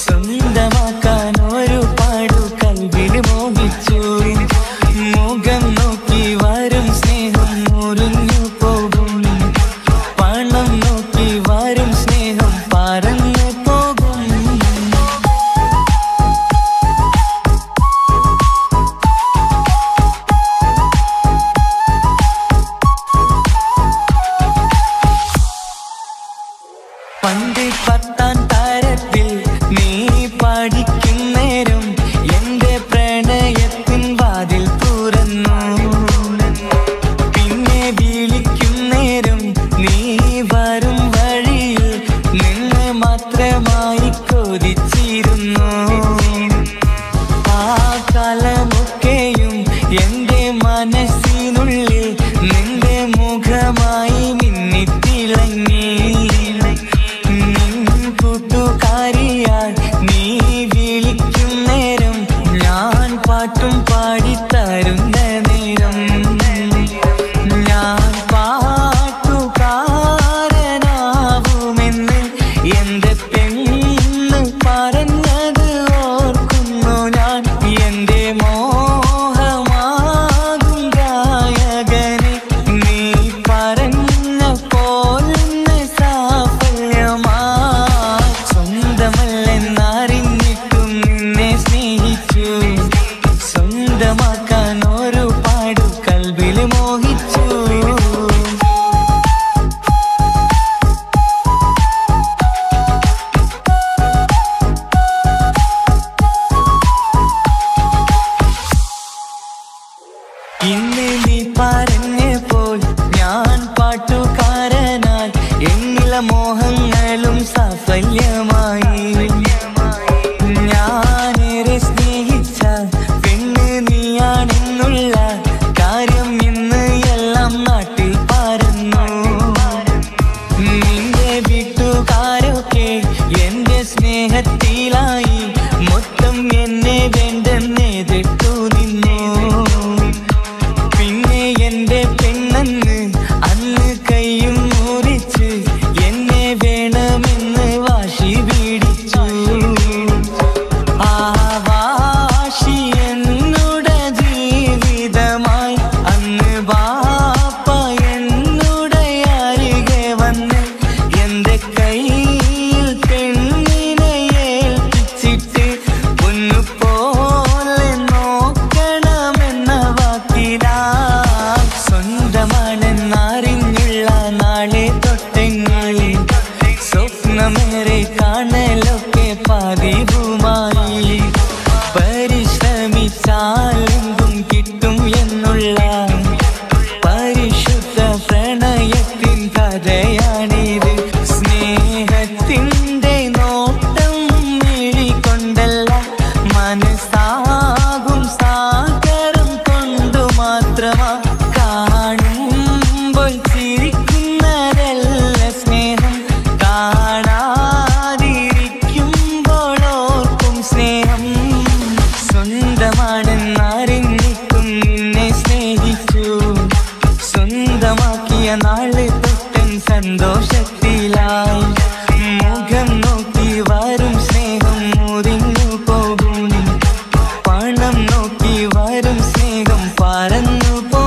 സ്വന്തമാക്കാൻ ഒരുപാടു കൽവിൽ മോഹിച്ചു മുഖം നോക്കി വരും സ്നേഹം മുറിഞ്ഞു പോകും പണം നോക്കി വരും സ്നേഹം പറന്നു പോകും പണ്ട് 10ാം തരത്തിൽ നീ പഠിക്കുന്നേരം എന്റെ പ്രണയത്തിൻ വാതിൽ തുറന്നു പിന്നെ വിളിക്കുന്നേരം നീ വരും വഴിയിൽ നിന്നെ മാത്രമായി കൊതിച്ചിരുന്നു ആ കാലമൊക്കെയും എന്റെ മനസ്സിനുള്ളിൽ നിന്റെ മുഖമായി മിന്നിത്തിളങ്ങി കൂട്ടുകാരിയായി നീ വിളിക്കും നേരം ഞാൻ പാട്ടും പാടിത്തരുന്ന നേരം ഞാൻ പാട്ടുകാരനാവുമെന്ന് എന്റെ പെണ്ണ് പറഞ്ഞത് ഓർക്കുന്നു ഞാൻ എന്റെ മോഹമാകും ഗായകനെ നീ പറഞ്ഞ പോലൊന്ന് സാഫല്യമാ സ്വന്തമല്ലെന്നറിഞ്ഞിട്ടും നിന്നെ സ്നേഹിച്ചു സ്വന്തമാക്കാൻ ഒരുപാടു കൽവിൽ മോഹിച്ചു ഇന്ന് നീ പറഞ്ഞപ്പോൾ ഞാൻ പാട്ടുകാരനായി എന്നില മോഹങ്ങളും സാഫല്യമായി ഞാനേറെ സ്നേഹിച്ച പെണ്ണ് നീയാണെന്നുള്ള കാര്യം ഇന്ന് എല്ലാം നാട്ടിൽ പരന്നു നിന്റെ വീട്ടുകാരൊക്കെ എന്റെ സ്നേഹത്തിലായി മൊത്തം എന്നെ വേണ്ടെന്നെതിർത്തു നിന്നു പിന്നെ എന്റെ പെണ്ണെന്ന് അന്ന് കൈയും മുറിച്ച് എന്നെ വേണമെന്ന് വാശി പിടിച്ചു ആ വാശി എന്നുടെ ജീവിതമായി അന്ന് ബാപ്പ എന്നുടെ അരികെ വന്ന് എന്റെ കയ്യിൽ പെണ്ണിനെ ഏൽപ്പിച്ചിട്ട് പൊന്നുപോലെ നോക്കണമെന്ന വാക്കിലാ സ്വന്തമാണെന്നറിഞ്ഞുള്ള നാളെ തൊട്ടെങ്ങളിൽ സ്വപ്നമേറെ കാണലൊക്കെ പതിവുമായി പരിശ്രമിച്ചാലെന്തും കിട്ടും എന്നുള്ള പരിശുദ്ധ പ്രണയത്തിൻ കഥയാണിത് സ്നേഹത്തിൻ്റെ നോട്ടം മിഴികൊണ്ടല്ല മനസ്സാകും സാഗരം കൊണ്ടു മാത്രമാ കാണുമ്പോൾ ചിരിക്കുന്നതല്ല സ്നേഹം കാണാതിരിക്കുമ്പോൾ ഓർക്കും സ്നേഹം സ്വന്തമാണെന്നറിഞ്ഞിട്ടും നിന്നെ സ്നേഹിച്ചു സ്വന്തമാക്കിയ നാളെ തൊട്ടൻ സന്തോഷത്തിലായി മുഖം നോക്കി വരും സ്നേഹം മുറിഞ്ഞു പോകും പണം നോക്കി വരും സ്നേഹം പറന്നു പോകും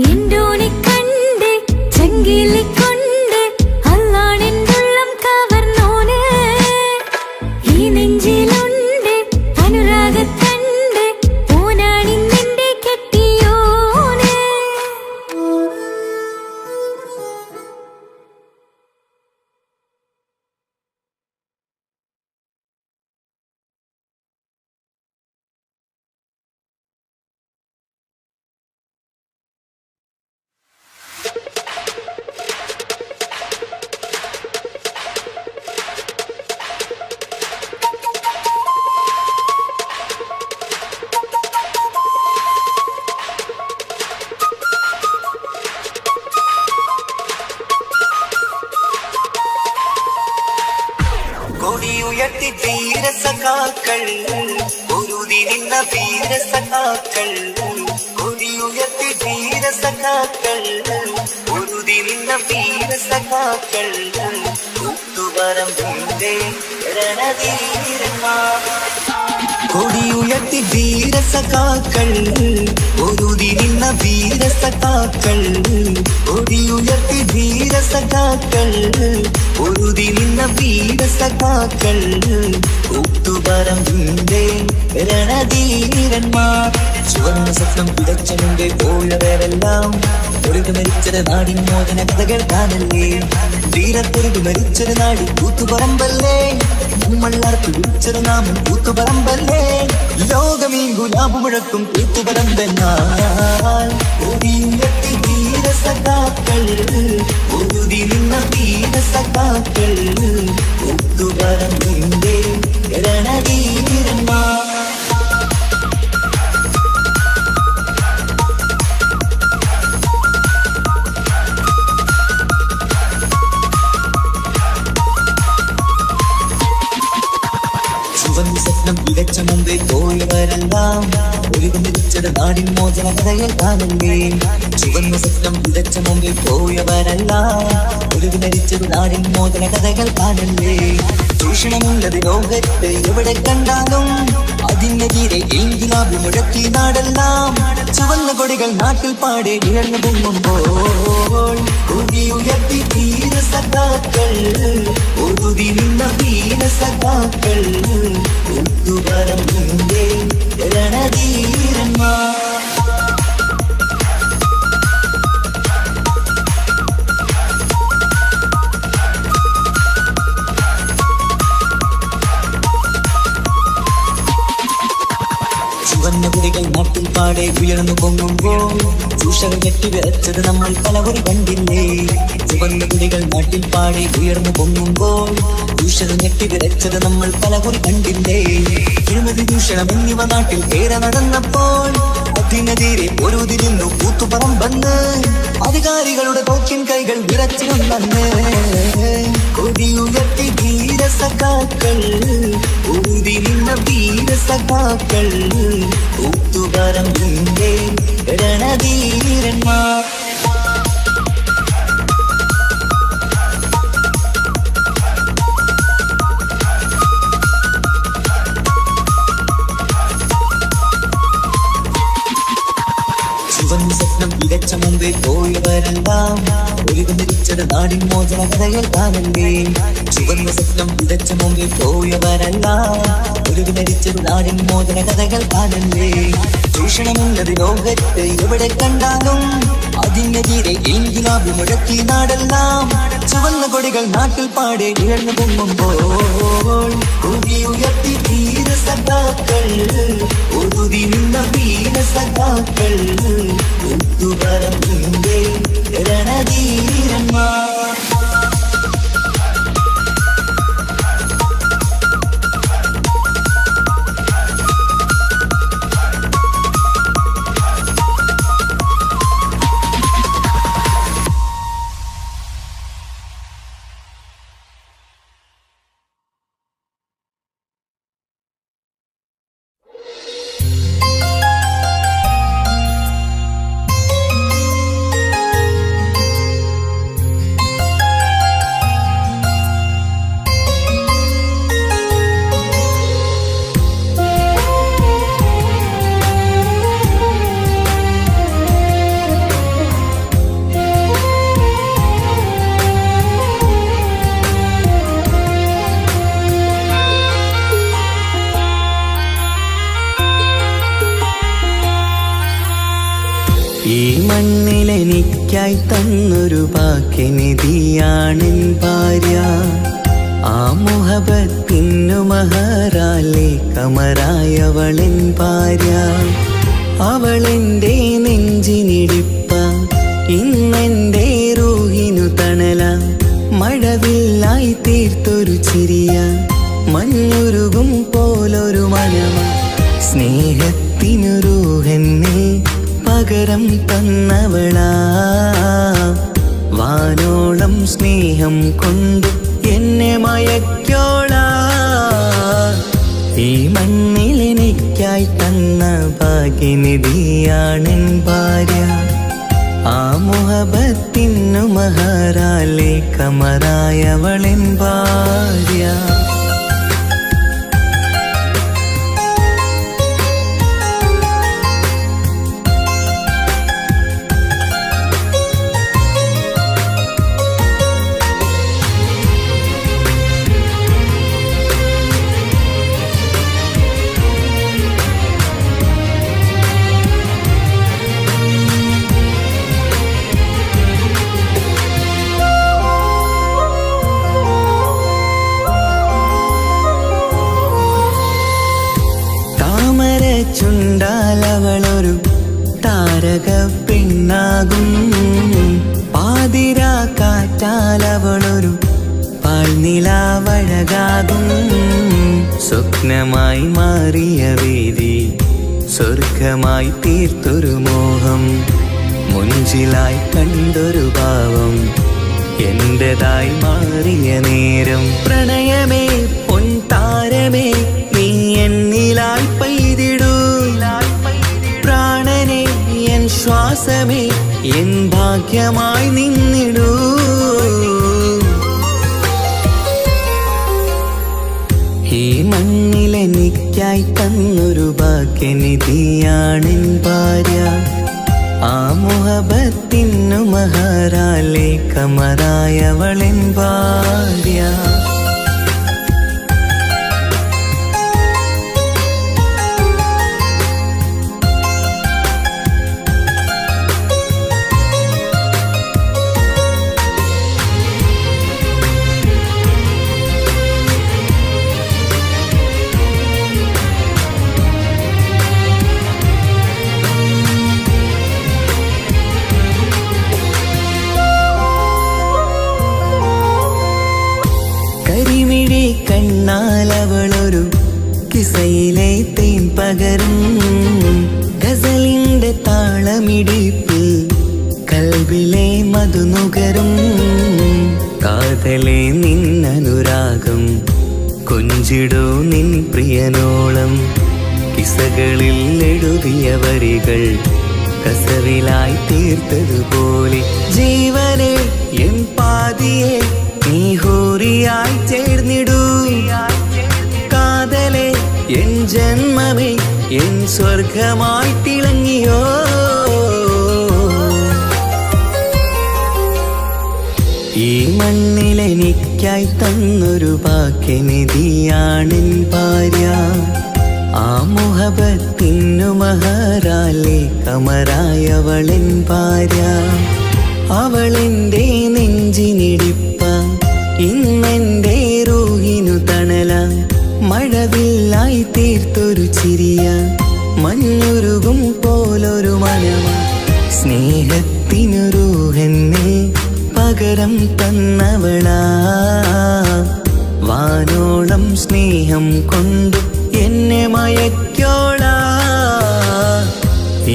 എന്തോനെ കണ്ട് ചങ്കിലിക്കൊണ്ട് അല്ലാണെന്നുള്ളം കവർന്നോന് ഈ നെഞ്ചിലുണ്ട് അനുരാഗത്തണ്ട് ഓനാണിന്നെന്റെ കെട്ടിയോന്. കൊടിയുയർത്തി ധീരസഖാക്കൾ പൊരുതി നിന്ന വീരസഖാക്കൾ. കൊടിയുയർത്തി ധീരസഖാക്കൾ പൊരുതി നിന്ന വീരസഖാക്കൾ. കൂത്തുപറമ്പിന്റെ രണധീരന്മാർ. കൊടിയുയർത്തി ധീരസഖാക്കൾ പൊരുതി നിന്ന വീരസഖാക്കൾ. കൊടിയുയർത്തി ധീരസഖാക്കൾ പൊരുതി നിന്ന വീരസഖാക്കൾ. കൂത്തുപറമ്പിന്റെ രണധീരന്മാർ. ചുവന്ന സ്വപ്നം പിടച്ചനുണ്ട് പോയവരെല്ലാം പൊരുതു മരിച്ചത് നാടിൻ മോചന കഥകൾ കാണല്ലേ. ധീരത്തൊരുതു മരിച്ചത് നാടി കൂത്തുപറമ്പല്ലേ. നമ്മൾ അർത്ത് വിളിച്ചത് നാമം കൂത്തുപറമ്പല്ലേ. ലോകമീ ഗുലാബ് മുഴക്കും കൂത്തുപറമ്പെന്നാൽ. കൊടിയുയർത്തി ധീരസഖാക്കൾ പൊരുതി നിന്ന വീരസഖാക്കൾ. കൂത്തുപറമ്പിന്റെ രണധീരന്മാർ. സ്വപ്നം വിതച്ച മുമ്പേ പോയവരെല്ലാം ഒരുങ്ങി മരിച്ചത് നാടിൻ മോചന കഥകൾ കാണല്ലേ. ചുവന്ന സ്വപ്നം വിതച്ച മുമ്പേ പോയവരെല്ലാം ഒരുങ്ങി മരിച്ചത് നാടിൻ മോചന കഥകൾ കാണല്ലേ. ചൂഷണമുള്ളത് ലോകത്ത് എവിടെ കണ്ടാലും അതിനെതിരെ ഇൻകിലാബ് മുഴക്കി നാടെല്ലാം. ചുവന്ന കൊടികൾ നാട്ടിൽ പാടെ ഉയർന്നു പൊങ്ങുമ്പോൾ കൊടിയുയർത്തി ധീരസഖാക്കൾ പൊരുതി നിന്ന വീരസഖാക്കൾ. കൂത്തുപറമ്പിന്റെ രണധീരന്മാർ. ചുവന്ന കുടികൾ നാട്ടിൽ പാടെ ഉയർന്നു പൊങ്ങുമ്പോൾ ചൂഷകൾ കെട്ടിവിറച്ചത് നമ്മൾ പലകുറി കണ്ടില്ലേ. ചുവന്ന കുടികൾ നാട്ടിൽ പാടെ ഉയർന്നു പൊങ്ങുമ്പോൾ ചൂഷകൾ കെട്ടിവിറച്ചത് നമ്മൾ പലകുറി കണ്ടില്ലേ. അഴിമതി ചൂഷണം എന്നിവ നാട്ടിൽ ഏറെ നടന്നപ്പോൾ അതിനെതിരെ പൊരുതി നിന്നു കൂത്തുപറമ്പെന്ന്. അധികാരികളുടെ തോക്കിൻ കൈകൾ വിറച്ചിരുന്നെന്ന്. കൊടിയുയർത്തി ധീരസഖാക്കൾ പൊരുതി നിന്ന വീരസഖാക്കൾ. കൂത്തുപറമ്പിന്റെ രണധീരന്മാർ. ചുവന്ന സ്വപ്നം വിതച്ച മുമ്പേ പോയവരെല്ലാം ഒരുങ്ങി മരിച്ചത് നാടിൻ മോചന കഥകൾ കാണല്ലേ. ചുവന്ന സ്വപ്നം വിതച്ച മുമ്പേ പോയവരെല്ലാം ഒരുങ്ങി മരിച്ചത് നാടിൻ മോചന കഥകൾ കാണല്ലേ. ചൂഷണമുള്ളത് ലോകത്ത് എവിടെ കണ്ടാലും അതിനെതിരെ ഇൻകിലാബ് മുഴക്കി നാടെല്ലാം. ചുവന്ന കൊടികൾ നാട്ടിൽ പാടെ ഉയർന്നു പൊങ്ങുമ്പോൾ കൊടിയുയർത്തി ധീരസഖാക്കൾ പൊരുതി നിന്ന വീരസഖാക്കൾ. കൂത്തുപറമ്പിന്റെ രണധീരന്മാർ. മണ്ണിലെനിക്കായി തന്നൊരു ഭാഗ്യനിധിയാണെൻ ഭാര്യ. ആ മുഹബത്തിനു മഹറാലെ കമറായവളെൻ ഭാര്യ. അവളെൻ്റെ നെഞ്ചിനിടിപ്പ, ഇന്നെൻ്റെ റൂഹിനു തണല. മഴവില്ലായി തീർത്തൊരു ചിരിയ, മഞ്ഞുരുകും പോലൊരു മനമ. സ്നേഹത്തിനു റൂഹെന്നെ പകരം തന്നവളാ. വാനോളം സ്നേഹം കൊണ്ട് എന്നെ മയക്കോളാ. ഈ മണ്ണിലെനിക്കായി തന്ന ഭാഗ്യനിധിയാണെൻ ഭാര്യ. ആ മുഹബത്തിനു മഹറാലെ കമറായവളെൻ ഭാര്യ. ചുണ്ടാലവളൊരു താരക പെണ്ണാകും. പാതിരാ കാറ്റാലവളൊരു പാൽനിലാവഴകാകും. സ്വപ്നമായി മാറിയ വേദി സ്വർഗമായി തീർത്തൊരു മോഹം. മുഞ്ചിലായി കണ്ടൊരു ഭാവം എന്റേതായി മാറിയ നേരം. പ്രണയമേ പൊൻതാരമേ നീ എന്നിലായി പെയ്തിടൂ. പ്രാണനെ എൻ ശ്വാസമേ എൻ ഭാഗ്യമായി നിന്നിടൂ. ഈ മണ്ണിലെനിക്കായി തന്നൊരു ഭാഗ്യനിധിയാണെൻ ഭാര്യ. ആ മുഹബത്തിനു മഹറാലെ കമറായവളെൻ ഭാര്യ. കണ്ണാലവളൊരു കിസയിലെ തേൻ പകരും. ഗസലിന്റെ താളമിടിപ്പിൽ കൽബിലെ മധുനുകരും. കാതലെ നിന്നനുരാഗം കൊഞ്ചിടൂ നിൻ പ്രിയനോളം. കിസകളിൽ എഴുതിയ വരികൾ കസവിലായി തീർത്തതുപോലെ. ജീവനെ എൻ പാതിയെ നീ ഹൂറിയായി ചേർന്നിടൂ. കാതലെ എൻ ജന്മമേ എൻ സ്വർഗമായി തിളങ്ങിയോ. ഈ മണ്ണിലെനിക്കായി തന്നൊരു ഭാഗ്യനിധിയാണെൻ ഭാര്യ. ആ മുഹബത്തിനു മഹറാലെ കമറായവളെൻ ഭാര്യ. അവളെന്റെ നെഞ്ചിനിടിപ്പ, ഇന്നെന്റെ റൂഹിനു തണല. മഴവില്ലായി തീർത്തൊരു ചിരിയ, മഞ്ഞുരുകും പോലൊരു മനമ. സ്നേഹത്തിനു റൂഹെന്നെ പകരം തന്നവളാ. വാനോളം സ്നേഹം കൊണ്ട് എന്നെ മയക്കോളാ.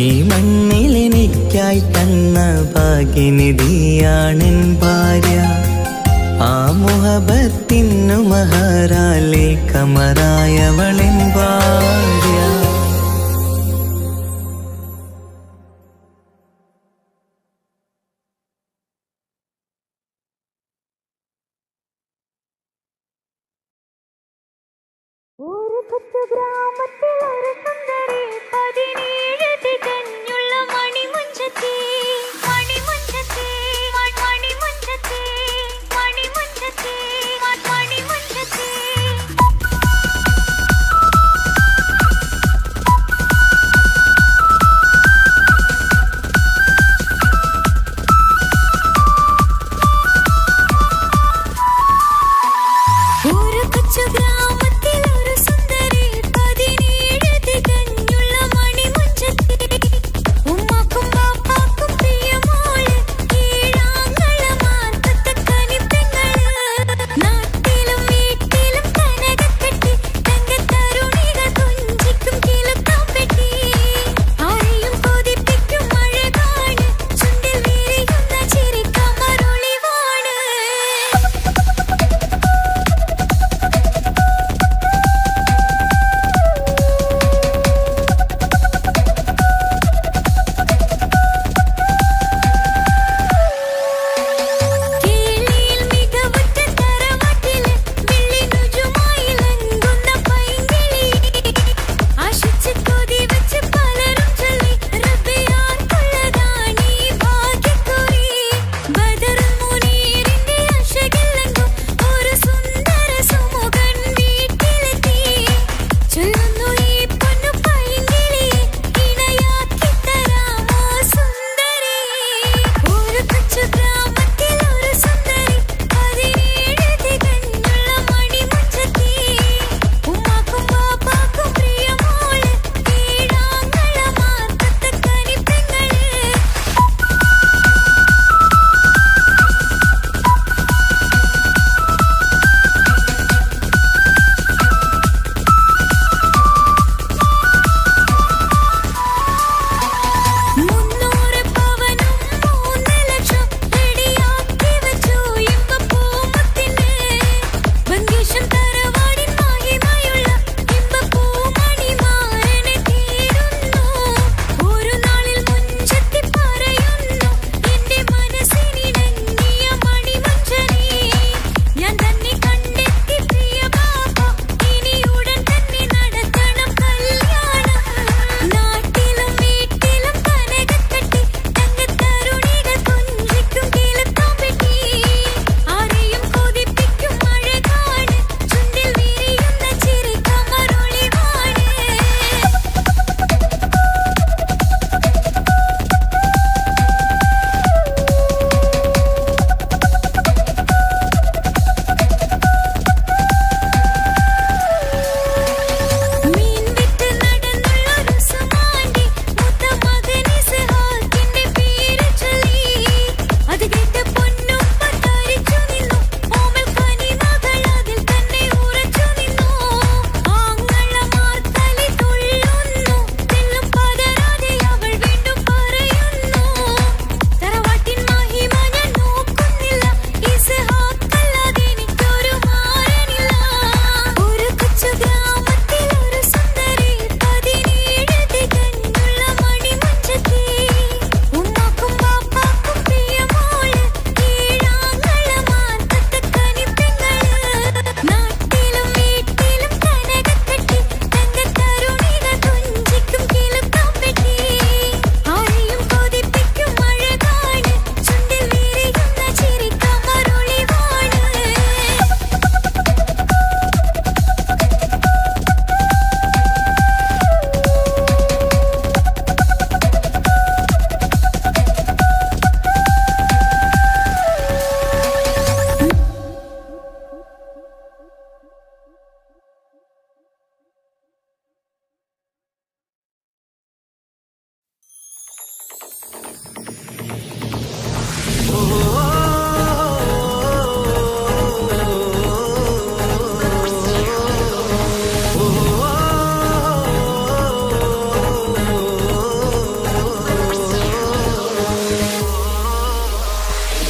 ഈ മണ്ണിലെനിക്കായി തന്ന ഭാഗ്യനിധിയാണെൻ ഭാര്യ. ആ മുഹബത്തിനു മഹറാലെ കമറായവളെൻ ഭാര്യ. ഒരു കൊച്ചു ഗ്രാമത്തിൽ ഒരു സുന്ദരി 17 തികഞ്ഞുള്ള മണിമുഞ്ചത്തി മണിമുഞ്ചത്തി മണിമുഞ്ചത്തി മണിമുഞ്ചത്തി മണിമുഞ്ചത്തി.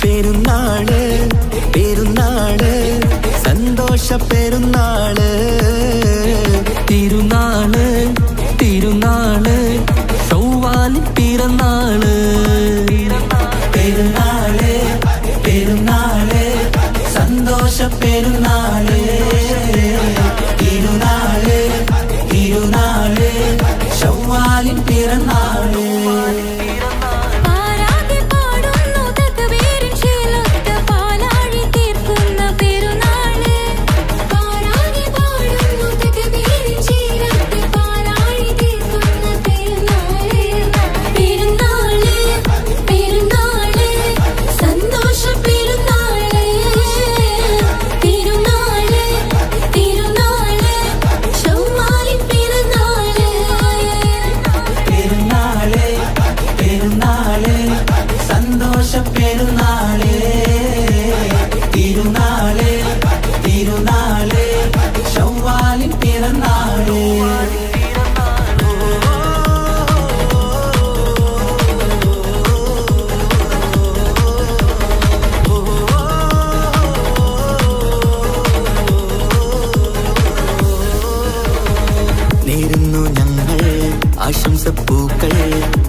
പെരുന്നാള് പെരുന്നാള് സന്തോഷ പെരുന്നാള് തിരുനാള് തിരുനാള് ചൊവ്വാലിൻ പിറന്നാള് പെരുന്നാള് പെരുന്നാള് സന്തോഷ പെരുന്നാള് തിരുനാള് തിരുനാള് ചൊവ്വാലിൻ പിറന്നാള് പാരാകെ പാടുന്നു തക്ബീരിൻ ശീലൊത്ത പാലാഴി തീർക്കുന്ന പെരുന്നാള് പാരാകെ പാടുന്നു തക്ബീരിൻ ശീലൊത്ത പാലാഴി തീർക്കുന്ന പെരുന്നാള് പെരുന്നാള് പെരുന്നാള് സന്തോഷ പെരുന്നാള് തിരുനാള് തിരുനാള് ചൊവ്വാലിൻ പിറന്നാള് പെരുന്നാള് പെരുന്നാള് സന്തോഷ പെരുന്നാള് തിരുനാള് തിരുനാള് ചൊവ്വാലിൻ പിറന്നാള് നേരുന്നു ഞങ്ങൾ ആശംസപ്പൂക്കൾ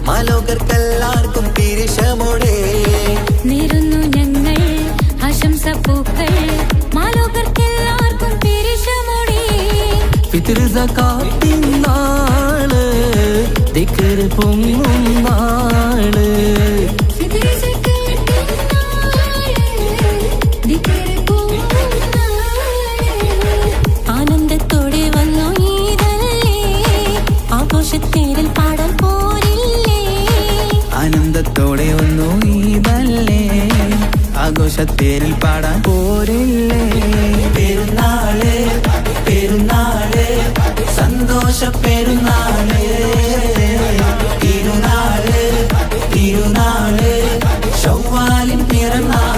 മാലോകർക്കെല്ലാവർക്കും പിരിശമോടെ നേരുന്നു ഞങ്ങൾ ആശംസപ്പൂക്കൾ മാലോകർക്കെല്ലാവർക്കും പിരിശമോടെ ഫിത്ർ സകാത്തിൻ നാള് ദിക്ർ പൊങ്ങും നാള് ആനന്ദത്തോടെ വന്നു ഈദല്ലേ ആഘോഷത്തേരിൽ പാടാൻ പോരില്ലേ ആനന്ദത്തോടെ ഒന്നു ഈദല്ലേ ആഘോഷത്തേരിൽ പാടാൻ പോരില്ലേ പെരുന്നാള് പെരുന്നാള് സന്തോഷ പെരുന്നാള് തിരുനാള് തിരുനാള് ചൊവ്വാലിൻ പിറന്നാള്